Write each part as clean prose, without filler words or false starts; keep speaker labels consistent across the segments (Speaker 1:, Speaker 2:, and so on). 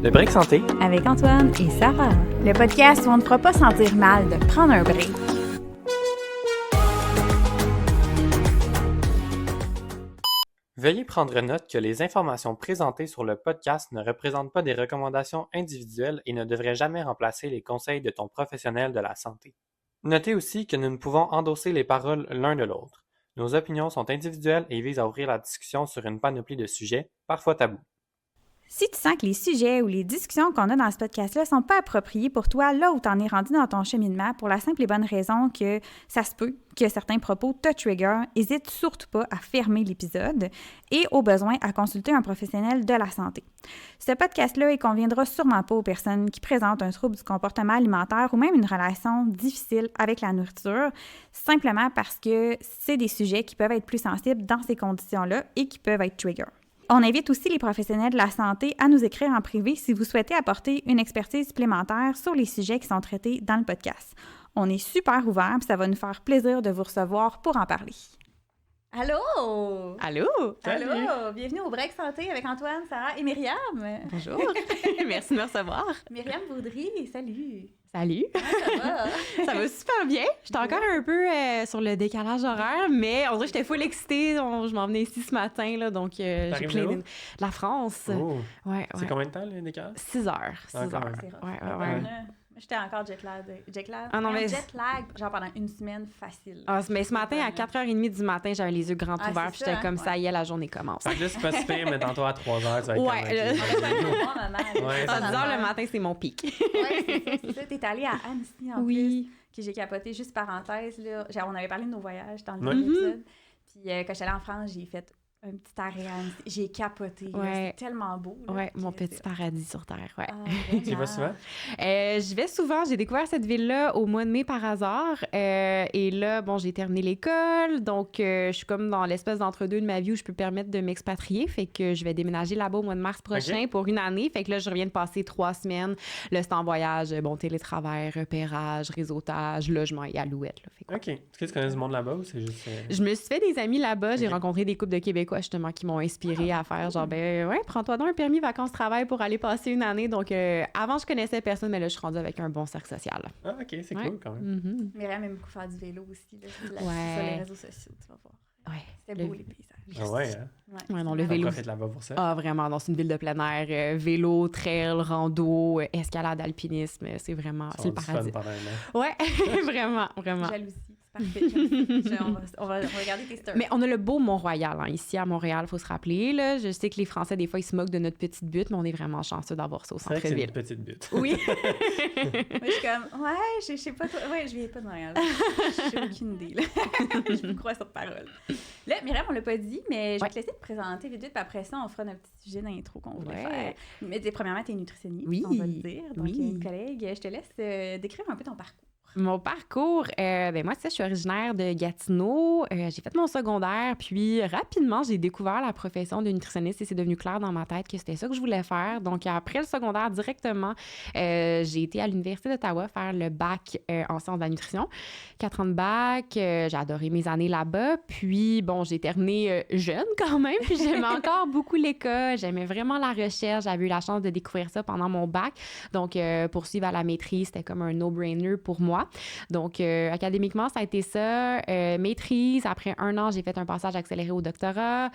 Speaker 1: Le break santé
Speaker 2: avec Antoine et Sarah. Le podcast où on ne fera pas sentir mal de prendre un break.
Speaker 1: Veuillez prendre note que les informations présentées sur le podcast ne représentent pas des recommandations individuelles et ne devraient jamais remplacer les conseils de ton professionnel de la santé. Notez aussi que nous ne pouvons endosser les paroles l'un de l'autre. Nos opinions sont individuelles et visent à ouvrir la discussion sur une panoplie de sujets, parfois tabous.
Speaker 2: Si tu sens que les sujets ou les discussions qu'on a dans ce podcast-là ne sont pas appropriés pour toi, là où tu en es rendu dans ton cheminement, pour la simple et bonne raison que ça se peut que certains propos te trigger, n'hésite surtout pas à fermer l'épisode et, au besoin, à consulter un professionnel de la santé. Ce podcast-là, il conviendra sûrement pas aux personnes qui présentent un trouble du comportement alimentaire ou même une relation difficile avec la nourriture, simplement parce que c'est des sujets qui peuvent être plus sensibles dans ces conditions-là et qui peuvent être triggers. On invite aussi les professionnels de la santé à nous écrire en privé si vous souhaitez apporter une expertise supplémentaire sur les sujets qui sont traités dans le podcast. On est super ouverts et ça va nous faire plaisir de vous recevoir pour en parler. Allô!
Speaker 3: Allô!
Speaker 1: Salut!
Speaker 2: Allô! Bienvenue au Break Santé avec Antoine, Sarah et Myriam.
Speaker 3: Bonjour! Merci de me recevoir.
Speaker 2: Myriam Baudry, salut!
Speaker 3: Salut!
Speaker 2: Comment ça va?
Speaker 3: Ça va super bien. J'étais encore un peu sur le décalage horaire, mais on dirait que j'étais full excitée. Je m'en venais ici ce matin, là, donc j'ai plein de la France.
Speaker 1: Oh.
Speaker 3: Ouais.
Speaker 1: C'est combien de temps, le décalage?
Speaker 3: 6 heures. 6
Speaker 1: Encore.
Speaker 3: heures.
Speaker 2: C'est rough.
Speaker 3: Ouais.
Speaker 2: J'étais encore jet lag.
Speaker 3: Ah non, mais...
Speaker 2: Jet lag, genre pendant une semaine facile.
Speaker 3: Ah, mais ce matin, à 4h30 du matin, j'avais les yeux grands ouverts, puis j'étais comme ça y est, la journée commence.
Speaker 1: Fait que là, c'est pas super, mais tantôt à 3h, tu vas être
Speaker 3: Ouais, à 10h le matin, c'est mon pic.
Speaker 2: Oui, c'est ça. T'es allée à Annecy en
Speaker 3: Oui.
Speaker 2: plus, que j'ai capoté. Juste parenthèse, là. Genre, on avait parlé de nos voyages dans le
Speaker 1: Ouais.
Speaker 2: dernier épisode. Puis quand j'étais allée en France, j'ai fait un petit arrêt à Annecy. J'ai capoté. Là.
Speaker 3: Ouais.
Speaker 2: C'était tellement beau. Là.
Speaker 3: Ouais, mon petit paradis sur Terre, ouais.
Speaker 1: Tu y vas souvent?
Speaker 3: J'y vais souvent. J'ai découvert cette ville-là au mois de mai par hasard. Et là, bon, j'ai terminé l'école. Donc, je suis comme dans l'espèce d'entre-deux de ma vie où je peux me permettre de m'expatrier. Fait que je vais déménager là-bas au mois de mars prochain pour une année. Fait que là, je reviens de passer 3 semaines. Là, c'est en voyage, bon, télétravail, repérage, réseautage, logement et alouette. Là. Fait que,
Speaker 1: OK. Est-ce que tu connais du monde là-bas ou c'est juste...
Speaker 3: Je me suis fait des amis là-bas. J'ai rencontré des couples de Québécois, justement, qui m'ont inspiré à faire genre, prends-toi donc un permis vacances-travail pour aller passer une année. Donc, avant, je connaissais personne, mais là, je suis rendue avec un bon cercle social.
Speaker 1: Ah, OK, c'est cool quand même.
Speaker 3: Mm-hmm.
Speaker 2: Myriam aime beaucoup faire du vélo aussi. Là. Sur les réseaux sociaux, tu vas voir.
Speaker 3: Ouais.
Speaker 2: C'était beau, les paysages.
Speaker 1: Ah ouais, hein?
Speaker 3: Ouais, non, le
Speaker 1: On
Speaker 3: vélo.
Speaker 1: profite là-bas pour ça.
Speaker 3: Ah, vraiment, dans une ville de plein air, vélo, trail, rando, escalade, alpinisme, c'est vraiment, c'est le paradis.
Speaker 1: Fun pendant un an.
Speaker 3: Ouais, vraiment.
Speaker 2: Jalousie, c'est parfait. on va regarder tes stories.
Speaker 3: Mais on a le beau Mont-Royal, hein, ici à Montréal, il faut se rappeler. Là. Je sais que les Français, des fois, ils se moquent de notre petite butte, mais on est vraiment chanceux d'avoir ça au
Speaker 1: C'est vrai que c'est
Speaker 3: centre-ville.
Speaker 1: une petite butte.
Speaker 3: Oui.
Speaker 2: Moi, je suis comme, je sais pas toi. Ouais, je viens pas de Montréal. J'ai aucune idée, là. Je vous crois sur parole. Là, Myriam, on l'a pas dit, mais je vais te laisser te présenter vite, puis après ça, on fera notre petit sujet d'intro qu'on voulait faire. Mais premièrement, tu es nutritionniste, on va le dire. Donc, une collègue, je te laisse décrire un peu ton parcours.
Speaker 3: Mon parcours, moi, tu sais, je suis originaire de Gatineau. J'ai fait mon secondaire, puis rapidement, j'ai découvert la profession de nutritionniste et c'est devenu clair dans ma tête que c'était ça que je voulais faire. Donc, après le secondaire, directement, j'ai été à l'Université d'Ottawa faire le bac en sciences de la nutrition. 4 ans de bac, j'ai adoré mes années là-bas. Puis, bon, j'ai terminé jeune quand même, puis j'aimais encore beaucoup l'école. J'aimais vraiment la recherche. J'avais eu la chance de découvrir ça pendant mon bac. Donc, poursuivre à la maîtrise, c'était comme un no-brainer pour moi. Donc, académiquement, ça a été ça. Maîtrise, après 1 an, j'ai fait un passage accéléré au doctorat.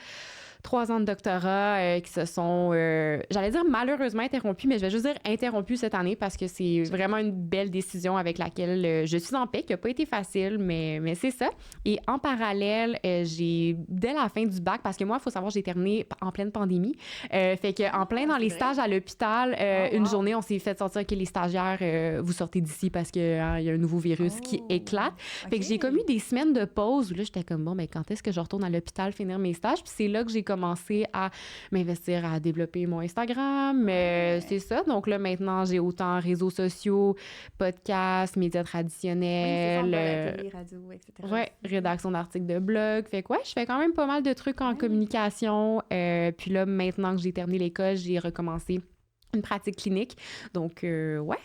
Speaker 3: 3 ans de doctorat qui se sont, j'allais dire malheureusement interrompus, mais je vais juste dire interrompus cette année parce que c'est vraiment une belle décision avec laquelle je suis en paix, qui n'a pas été facile, mais c'est ça. Et en parallèle, dès la fin du bac, parce que moi, il faut savoir, j'ai terminé en pleine pandémie, fait qu'en plein dans les stages à l'hôpital, une journée, on s'est fait sortir que les stagiaires, vous sortez d'ici parce qu'il y a un nouveau virus qui éclate. Fait que j'ai comme eu des semaines de pause où là, j'étais comme, bon, mais quand est-ce que je retourne à l'hôpital finir mes stages? Puis c'est là que j'ai commencé à m'investir, à développer mon Instagram. C'est ça. Donc là, maintenant, j'ai autant réseaux sociaux, podcasts, médias traditionnels.
Speaker 2: La télé, radio, etc.
Speaker 3: Ouais, rédaction d'articles de blog. Fait que je fais quand même pas mal de trucs en communication. Puis là, maintenant que j'ai terminé l'école, j'ai recommencé une pratique clinique. Donc,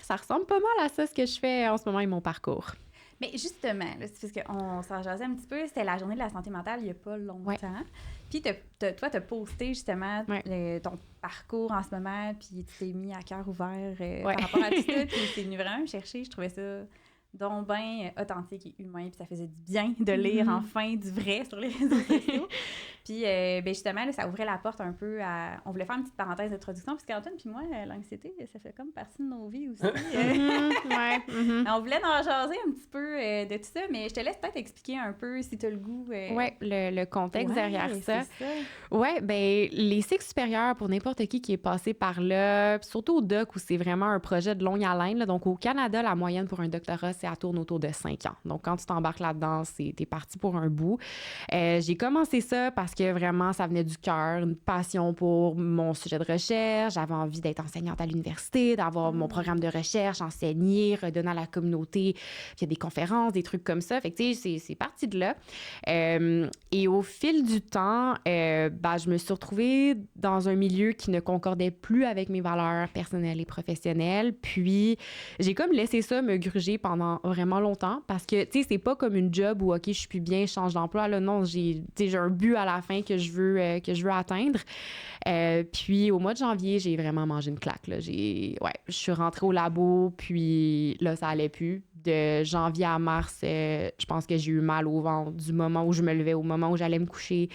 Speaker 3: ça ressemble pas mal à ça, ce que je fais en ce moment et mon parcours.
Speaker 2: Mais justement, là, c'est parce qu'on s'en jasait un petit peu, c'était la journée de la santé mentale il n'y a pas longtemps.
Speaker 3: Ouais.
Speaker 2: Puis toi, tu as posté justement ton parcours en ce moment, puis tu t'es mis à cœur ouvert par rapport à tout ça, puis c'est venu vraiment me chercher. Je trouvais ça donc bien authentique et humain, puis ça faisait du bien de lire enfin du vrai sur les réseaux sociaux. Puis justement, là, ça ouvrait la porte un peu à... On voulait faire une petite parenthèse d'introduction, parce qu'Antoine puis moi, l'anxiété, ça fait comme partie de nos vies aussi. On voulait en jaser un petit peu de tout ça, mais je te laisse peut-être expliquer un peu si tu as le goût.
Speaker 3: Oui, le contexte derrière ça.
Speaker 2: Ça.
Speaker 3: Oui, bien, les cycles supérieurs, pour n'importe qui est passé par là, surtout au doc où c'est vraiment un projet de longue haleine. Là, donc, au Canada, la moyenne pour un doctorat, ça tourne autour de 5 ans. Donc, quand tu t'embarques là-dedans, t'es parti pour un bout. J'ai commencé ça parce que vraiment, ça venait du cœur, une passion pour mon sujet de recherche. J'avais envie d'être enseignante à l'université, d'avoir mon programme de recherche, enseigner, redonner à la communauté. Il y a des conférences, des trucs comme ça. Fait que, tu sais, c'est parti de là. Et au fil du temps, je me suis retrouvée dans un milieu qui ne concordait plus avec mes valeurs personnelles et professionnelles. Puis, j'ai comme laissé ça me gruger pendant vraiment longtemps parce que, tu sais, c'est pas comme une job où, OK, je suis plus bien, je change d'emploi. Là, non, j'ai un but à la fin que je veux atteindre. Puis, au mois de janvier, j'ai vraiment mangé une claque. Là. Je suis rentrée au labo, puis là, ça allait plus. De janvier à mars, je pense que j'ai eu mal au ventre du moment où je me levais au moment où j'allais me coucher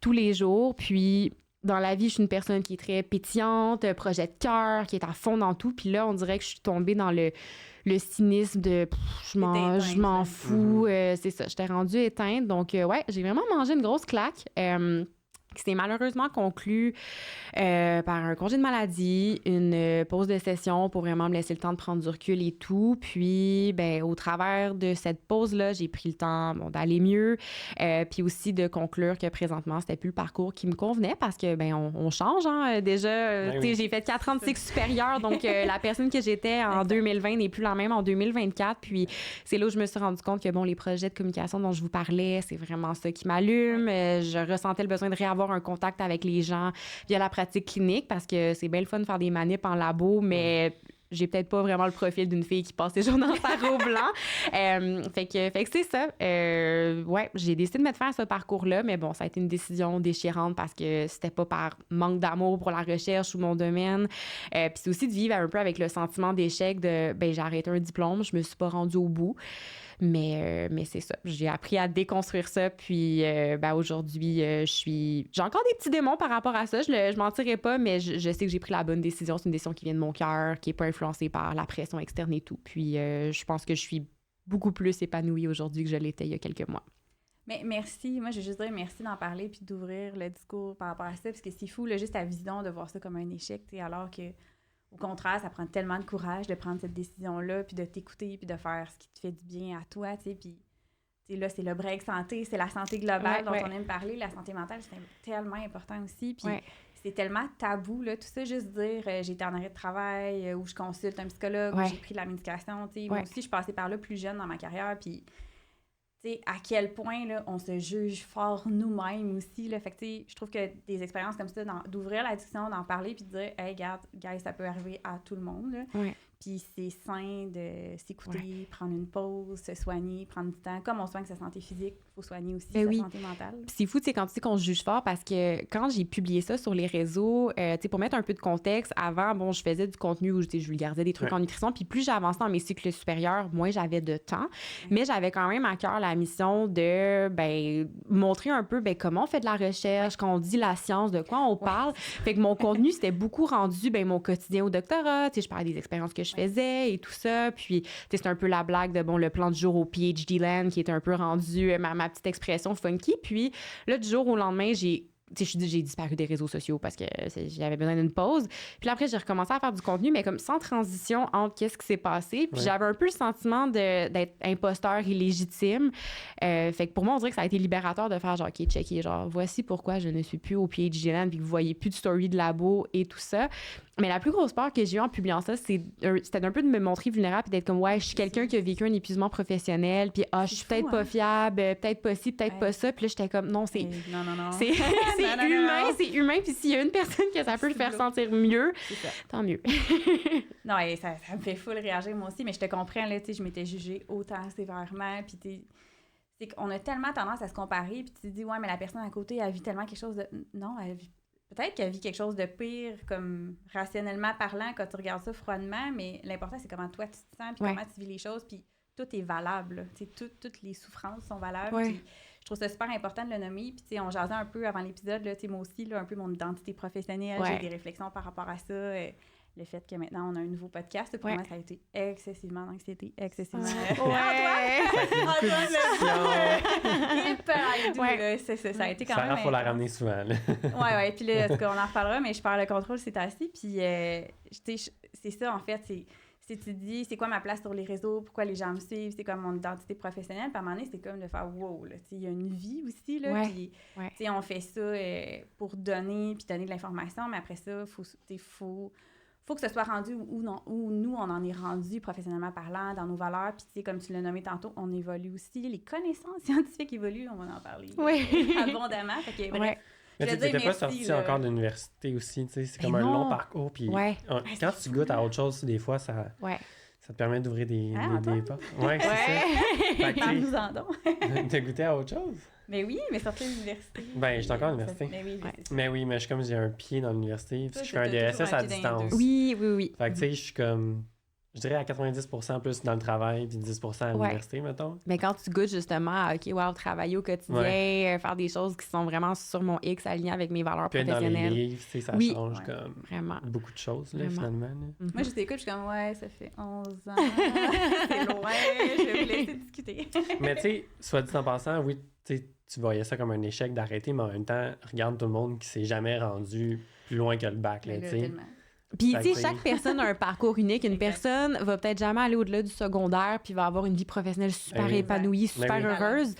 Speaker 3: tous les jours. Puis, dans la vie, je suis une personne qui est très pétillante, projet de cœur, qui est à fond dans tout. Puis là, on dirait que je suis tombée dans le cynisme de je m'en fous. C'est ça, j'étais rendue éteinte. Donc, j'ai vraiment mangé une grosse claque. Qui s'est malheureusement conclu par un congé de maladie, une pause de session pour vraiment me laisser le temps de prendre du recul et tout. Puis, au travers de cette pause-là, j'ai pris le temps d'aller mieux, puis aussi de conclure que présentement, c'était plus le parcours qui me convenait parce que, on change, hein, déjà. Tu sais, j'ai fait 4 ans de cycle supérieur, donc la personne que j'étais en 2020 n'est plus la même en 2024. Puis, c'est là où je me suis rendu compte que, les projets de communication dont je vous parlais, c'est vraiment ça qui m'allume. Je ressentais le besoin de réavoir un contact avec les gens via la pratique clinique parce que c'est bien le fun de faire des manips en labo, mais j'ai peut-être pas vraiment le profil d'une fille qui passe ses journées en tarot blanc. Fait que c'est ça. J'ai décidé de me faire ce parcours-là, mais bon, ça a été une décision déchirante parce que c'était pas par manque d'amour pour la recherche ou mon domaine. Puis c'est aussi de vivre un peu avec le sentiment d'échec de, j'ai arrêté un diplôme, je me suis pas rendue au bout. Mais c'est ça. J'ai appris à déconstruire ça. Puis aujourd'hui, j'ai encore des petits démons par rapport à ça. Je mentirais pas, mais je sais que j'ai pris la bonne décision. C'est une décision qui vient de mon cœur, qui n'est pas influencée par la pression externe et tout. Puis je pense que je suis beaucoup plus épanouie aujourd'hui que je l'étais il y a quelques mois.
Speaker 2: Mais merci. Moi, je veux juste dire merci d'en parler puis d'ouvrir le discours par rapport à ça, parce que c'est fou, là, juste ta vision de voir ça comme un échec, alors que au contraire, ça prend tellement de courage de prendre cette décision-là, puis de t'écouter, puis de faire ce qui te fait du bien à toi, tu sais, puis là, c'est le break santé, c'est la santé globale dont on aime parler, la santé mentale, c'est tellement important aussi, puis c'est tellement tabou, là, tout ça, juste dire j'ai été en arrêt de travail, ou je consulte un psychologue, ou j'ai pris de la médication, tu sais, moi aussi, je suis passée par là plus jeune dans ma carrière, puis tu sais, à quel point là, on se juge fort nous-mêmes aussi. Là. Fait que, je trouve que des expériences comme ça, d'ouvrir la discussion, d'en parler, puis de dire, hey, regarde, guys, ça peut arriver à tout le monde. Là. Puis c'est sain de s'écouter, prendre une pause, se soigner, prendre du temps. Comme on soigne sa santé physique, il faut soigner aussi sa santé mentale.
Speaker 3: Puis c'est fou, tu sais, quand tu dis qu'on se juge fort, parce que quand j'ai publié ça sur les réseaux, tu sais, pour mettre un peu de contexte, avant, je faisais du contenu où je vulgarisais des trucs en nutrition, puis plus j'avançais dans mes cycles supérieurs, moins j'avais de temps. Mais j'avais quand même à cœur la mission de, montrer un peu, comment on fait de la recherche, quand on dit la science, de quoi on parle. Fait que mon contenu, c'était beaucoup rendu, mon quotidien au doctorat, tu sais, je parlais des expériences que je faisais et tout ça. Puis, c'est un peu la blague de, le plan du jour au PhD Land qui est un peu rendu ma petite expression funky. Puis, là, du jour au lendemain, j'ai disparu des réseaux sociaux parce que j'avais besoin d'une pause. Puis après, j'ai recommencé à faire du contenu, mais comme sans transition entre qu'est-ce qui s'est passé. Puis j'avais un peu le sentiment d'être imposteur illégitime. Fait que pour moi, on dirait que ça a été libérateur de faire genre, OK, checker, genre, voici pourquoi je ne suis plus au PhD Land puis que vous voyez plus de story de labo et tout ça. Mais la plus grosse peur que j'ai eue en publiant ça, c'était un peu de me montrer vulnérable et d'être comme, ouais, je suis quelqu'un qui a vécu un épuisement professionnel, puis je suis peut-être pas fiable, peut-être pas ci, peut-être pas ça. Puis là, j'étais comme, non, c'est
Speaker 2: non.
Speaker 3: c'est c'est humain. Puis s'il y a une personne que ça peut le faire sentir mieux, tant mieux.
Speaker 2: Non, et ça me fait full réagir, moi aussi, mais je te comprends, là, tu sais, je m'étais jugée autant sévèrement, puis c'est qu'on a tellement tendance à se comparer, puis tu te dis, ouais, mais la personne à côté, elle vit tellement quelque chose de... Non, peut-être qu'elle vit quelque chose de pire, comme rationnellement parlant, quand tu regardes ça froidement, mais l'important, c'est comment toi, tu te sens, puis comment tu vis les choses, puis tout est valable. Toutes les souffrances sont valables. Puis je trouve ça super important de le nommer. Puis on jasait un peu avant l'épisode, là, moi aussi, là, un peu mon identité professionnelle, j'ai des réflexions par rapport à ça. Le fait que maintenant, on a un nouveau podcast, pour moi, ça a été excessivement d'anxiété, excessivement... Ça a été quand même...
Speaker 1: Ça faut la ramener souvent, là.
Speaker 2: Ouais, puis là, on en reparlera, mais je perds le contrôle, c'est assis, puis c'est ça, en fait, c'est tu dis, c'est quoi ma place sur les réseaux, pourquoi les gens me suivent, c'est comme mon identité professionnelle, puis à un moment donné, c'est comme de faire « wow », là, il y a une vie aussi, là, puis on fait ça pour donner, puis donner de l'information, mais après ça, faut que ce soit rendu où nous, on en est rendu professionnellement parlant, dans nos valeurs. Puis, comme tu l'as nommé tantôt, on évolue aussi. Les connaissances scientifiques évoluent, on va en parler abondamment. Fait que, bref,
Speaker 1: mais tu n'étais pas sorti encore de l'université aussi. C'est comme un long parcours. Puis quand tu goûtes à autre chose, des fois, ça te permet d'ouvrir des portes. Oui, c'est ça.
Speaker 2: Parle-nous-en donc.
Speaker 1: T'as goûté à autre chose?
Speaker 2: Mais oui, mais sortir de l'université.
Speaker 1: Ben, j'étais encore à l'université. Mais oui, mais je suis comme, j'ai un pied dans l'université. Parce que je fais un DSS à distance.
Speaker 3: Oui.
Speaker 1: Fait que, tu sais, je suis comme, je dirais à 90% plus dans le travail, puis 10% à l'université, mettons.
Speaker 3: Mais quand tu goûtes justement à, travailler au quotidien, faire des choses qui sont vraiment sur mon X, alignées avec mes valeurs professionnelles.
Speaker 1: Dans les livres, tu sais, ça change comme
Speaker 3: vraiment.
Speaker 1: Beaucoup de choses, là, finalement. Là.
Speaker 2: Moi, je t'écoute, je suis comme, ça fait 11 ans, c'est loin, je vais vous laisser discuter.
Speaker 1: Mais tu sais, soit dit en passant, oui, tu voyais ça comme un échec d'arrêter, mais en même temps, regarde tout le monde qui s'est jamais rendu plus loin que le bac, là, tu sais.
Speaker 3: Puis, tu sais, chaque personne a un parcours unique. Une personne va peut-être jamais aller au-delà du secondaire puis va avoir une vie professionnelle super épanouie, super heureuse.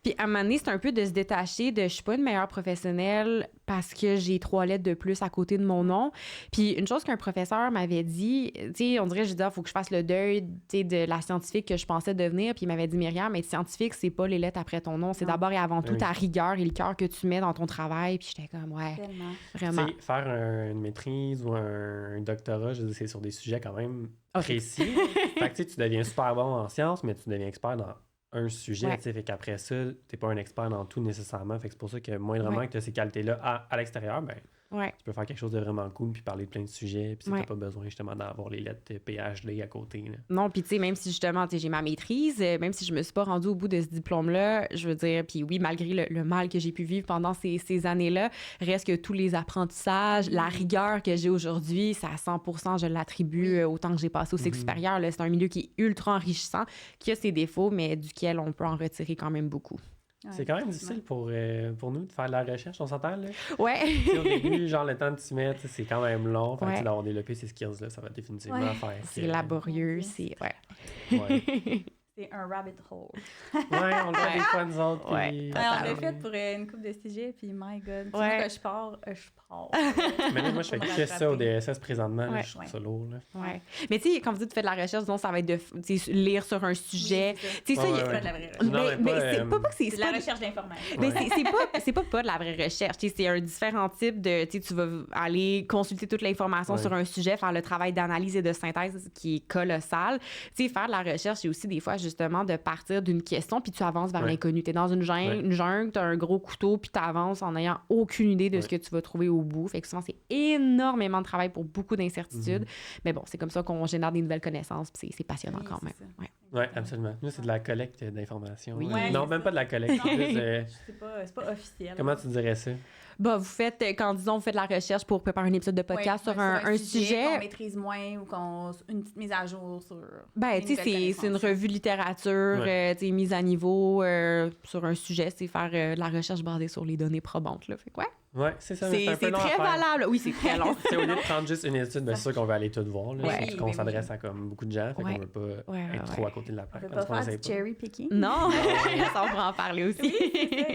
Speaker 3: Puis, à un moment donné, c'est un peu de se détacher de « je suis pas une meilleure professionnelle parce que j'ai 3 lettres de plus à côté de mon nom ». Puis, une chose qu'un professeur m'avait dit, tu sais, on dirait, je disais, il faut que je fasse le deuil, tu sais, de la scientifique que je pensais devenir. Puis, il m'avait dit « Myriam, être scientifique, c'est pas les lettres après ton nom. C'est d'abord et avant tout ta rigueur et le cœur que tu mets dans ton travail. » Puis, j'étais comme « ouais, vraiment. »
Speaker 1: Tu sais, faire une maîtrise ou un doctorat, je veux dire, c'est sur des sujets quand même précis. Fait que tu deviens super bon en sciences, mais tu deviens expert dans un sujet, tu sais, fait qu'après ça, t'es pas un expert dans tout nécessairement, fait que c'est pour ça que moindrement que tu as ces qualités-là à l'extérieur, ben tu peux faire quelque chose de vraiment cool puis parler de plein de sujets, puis t'as pas besoin justement d'avoir les lettres PhD à côté. Là.
Speaker 3: Non, puis tu sais, même si justement, j'ai ma maîtrise, même si je me suis pas rendue au bout de ce diplôme-là, je veux dire, puis oui, malgré le mal que j'ai pu vivre pendant ces années-là, reste que tous les apprentissages, la rigueur que j'ai aujourd'hui, c'est à 100%, je l'attribue au temps que j'ai passé au cycle supérieur. Là, c'est un milieu qui est ultra enrichissant, qui a ses défauts, mais duquel on peut en retirer quand même beaucoup.
Speaker 1: C'est quand même difficile pour nous de faire de la recherche, on s'entend, là?
Speaker 3: Ouais.
Speaker 1: Au début, genre, le temps de s'y mettre, c'est quand même long. Fait que d'avoir développé ces skills-là, ça va définitivement faire.
Speaker 3: C'est laborieux, c'est...
Speaker 2: C'est un rabbit hole.
Speaker 1: On le fait des fois, nous autres.
Speaker 2: Puis... on l'a fait pour une couple de sujets, puis my God. Tu vois que je pars.
Speaker 1: Mais là, moi, je fais que ça au DSS présentement. Là, je trouve ça lourd. Là.
Speaker 3: Mais tu sais, quand vous dites tu fais de la recherche, disons, ça va être de lire sur un sujet.
Speaker 2: Tu sais, ça, il y a pas de la vraie recherche.
Speaker 3: Mais c'est pas que c'est
Speaker 2: de la recherche d'information.
Speaker 3: Mais c'est pas de la vraie recherche. C'est un différent type de... Tu vas aller consulter toute l'information sur un sujet, faire le travail d'analyse et de synthèse qui est colossal. Tu sais, faire de la recherche, c'est aussi des fois justement de partir d'une question, puis tu avances vers l'inconnu. Tu es dans une jungle, tu as un gros couteau, puis tu avances en n'ayant aucune idée de ce que tu vas trouver au bout. Fait que souvent, c'est énormément de travail pour beaucoup d'incertitudes. Mais bon, c'est comme ça qu'on génère des nouvelles connaissances, puis c'est passionnant quand même.
Speaker 1: Oui, absolument. Nous, c'est de la collecte d'informations.
Speaker 2: Oui.
Speaker 1: Non, même pas de la collecte.
Speaker 2: C'est pas officiel.
Speaker 1: Comment tu dirais ça?
Speaker 3: Bah, vous faites, quand disons, vous faites de la recherche pour préparer un épisode de podcast sur un sujet.
Speaker 2: Qu'on maîtrise moins ou une petite mise à jour sur.
Speaker 3: Ben, tu sais, c'est une revue littérature, tu sais, mise à niveau sur un sujet, c'est faire de la recherche basée sur les données probantes, là. Fait quoi?
Speaker 1: Oui, c'est ça.
Speaker 3: C'est très valable. Oui, c'est très long.
Speaker 1: C'est au lieu de prendre juste une étude, c'est sûr qu'on va aller tout voir. Là. Surtout qu'on s'adresse à comme beaucoup de gens, fait qu'on veut pas être trop à côté de la plaque.
Speaker 2: On peut pas faire du cherry picking.
Speaker 3: Non, ça, on pourra en parler aussi.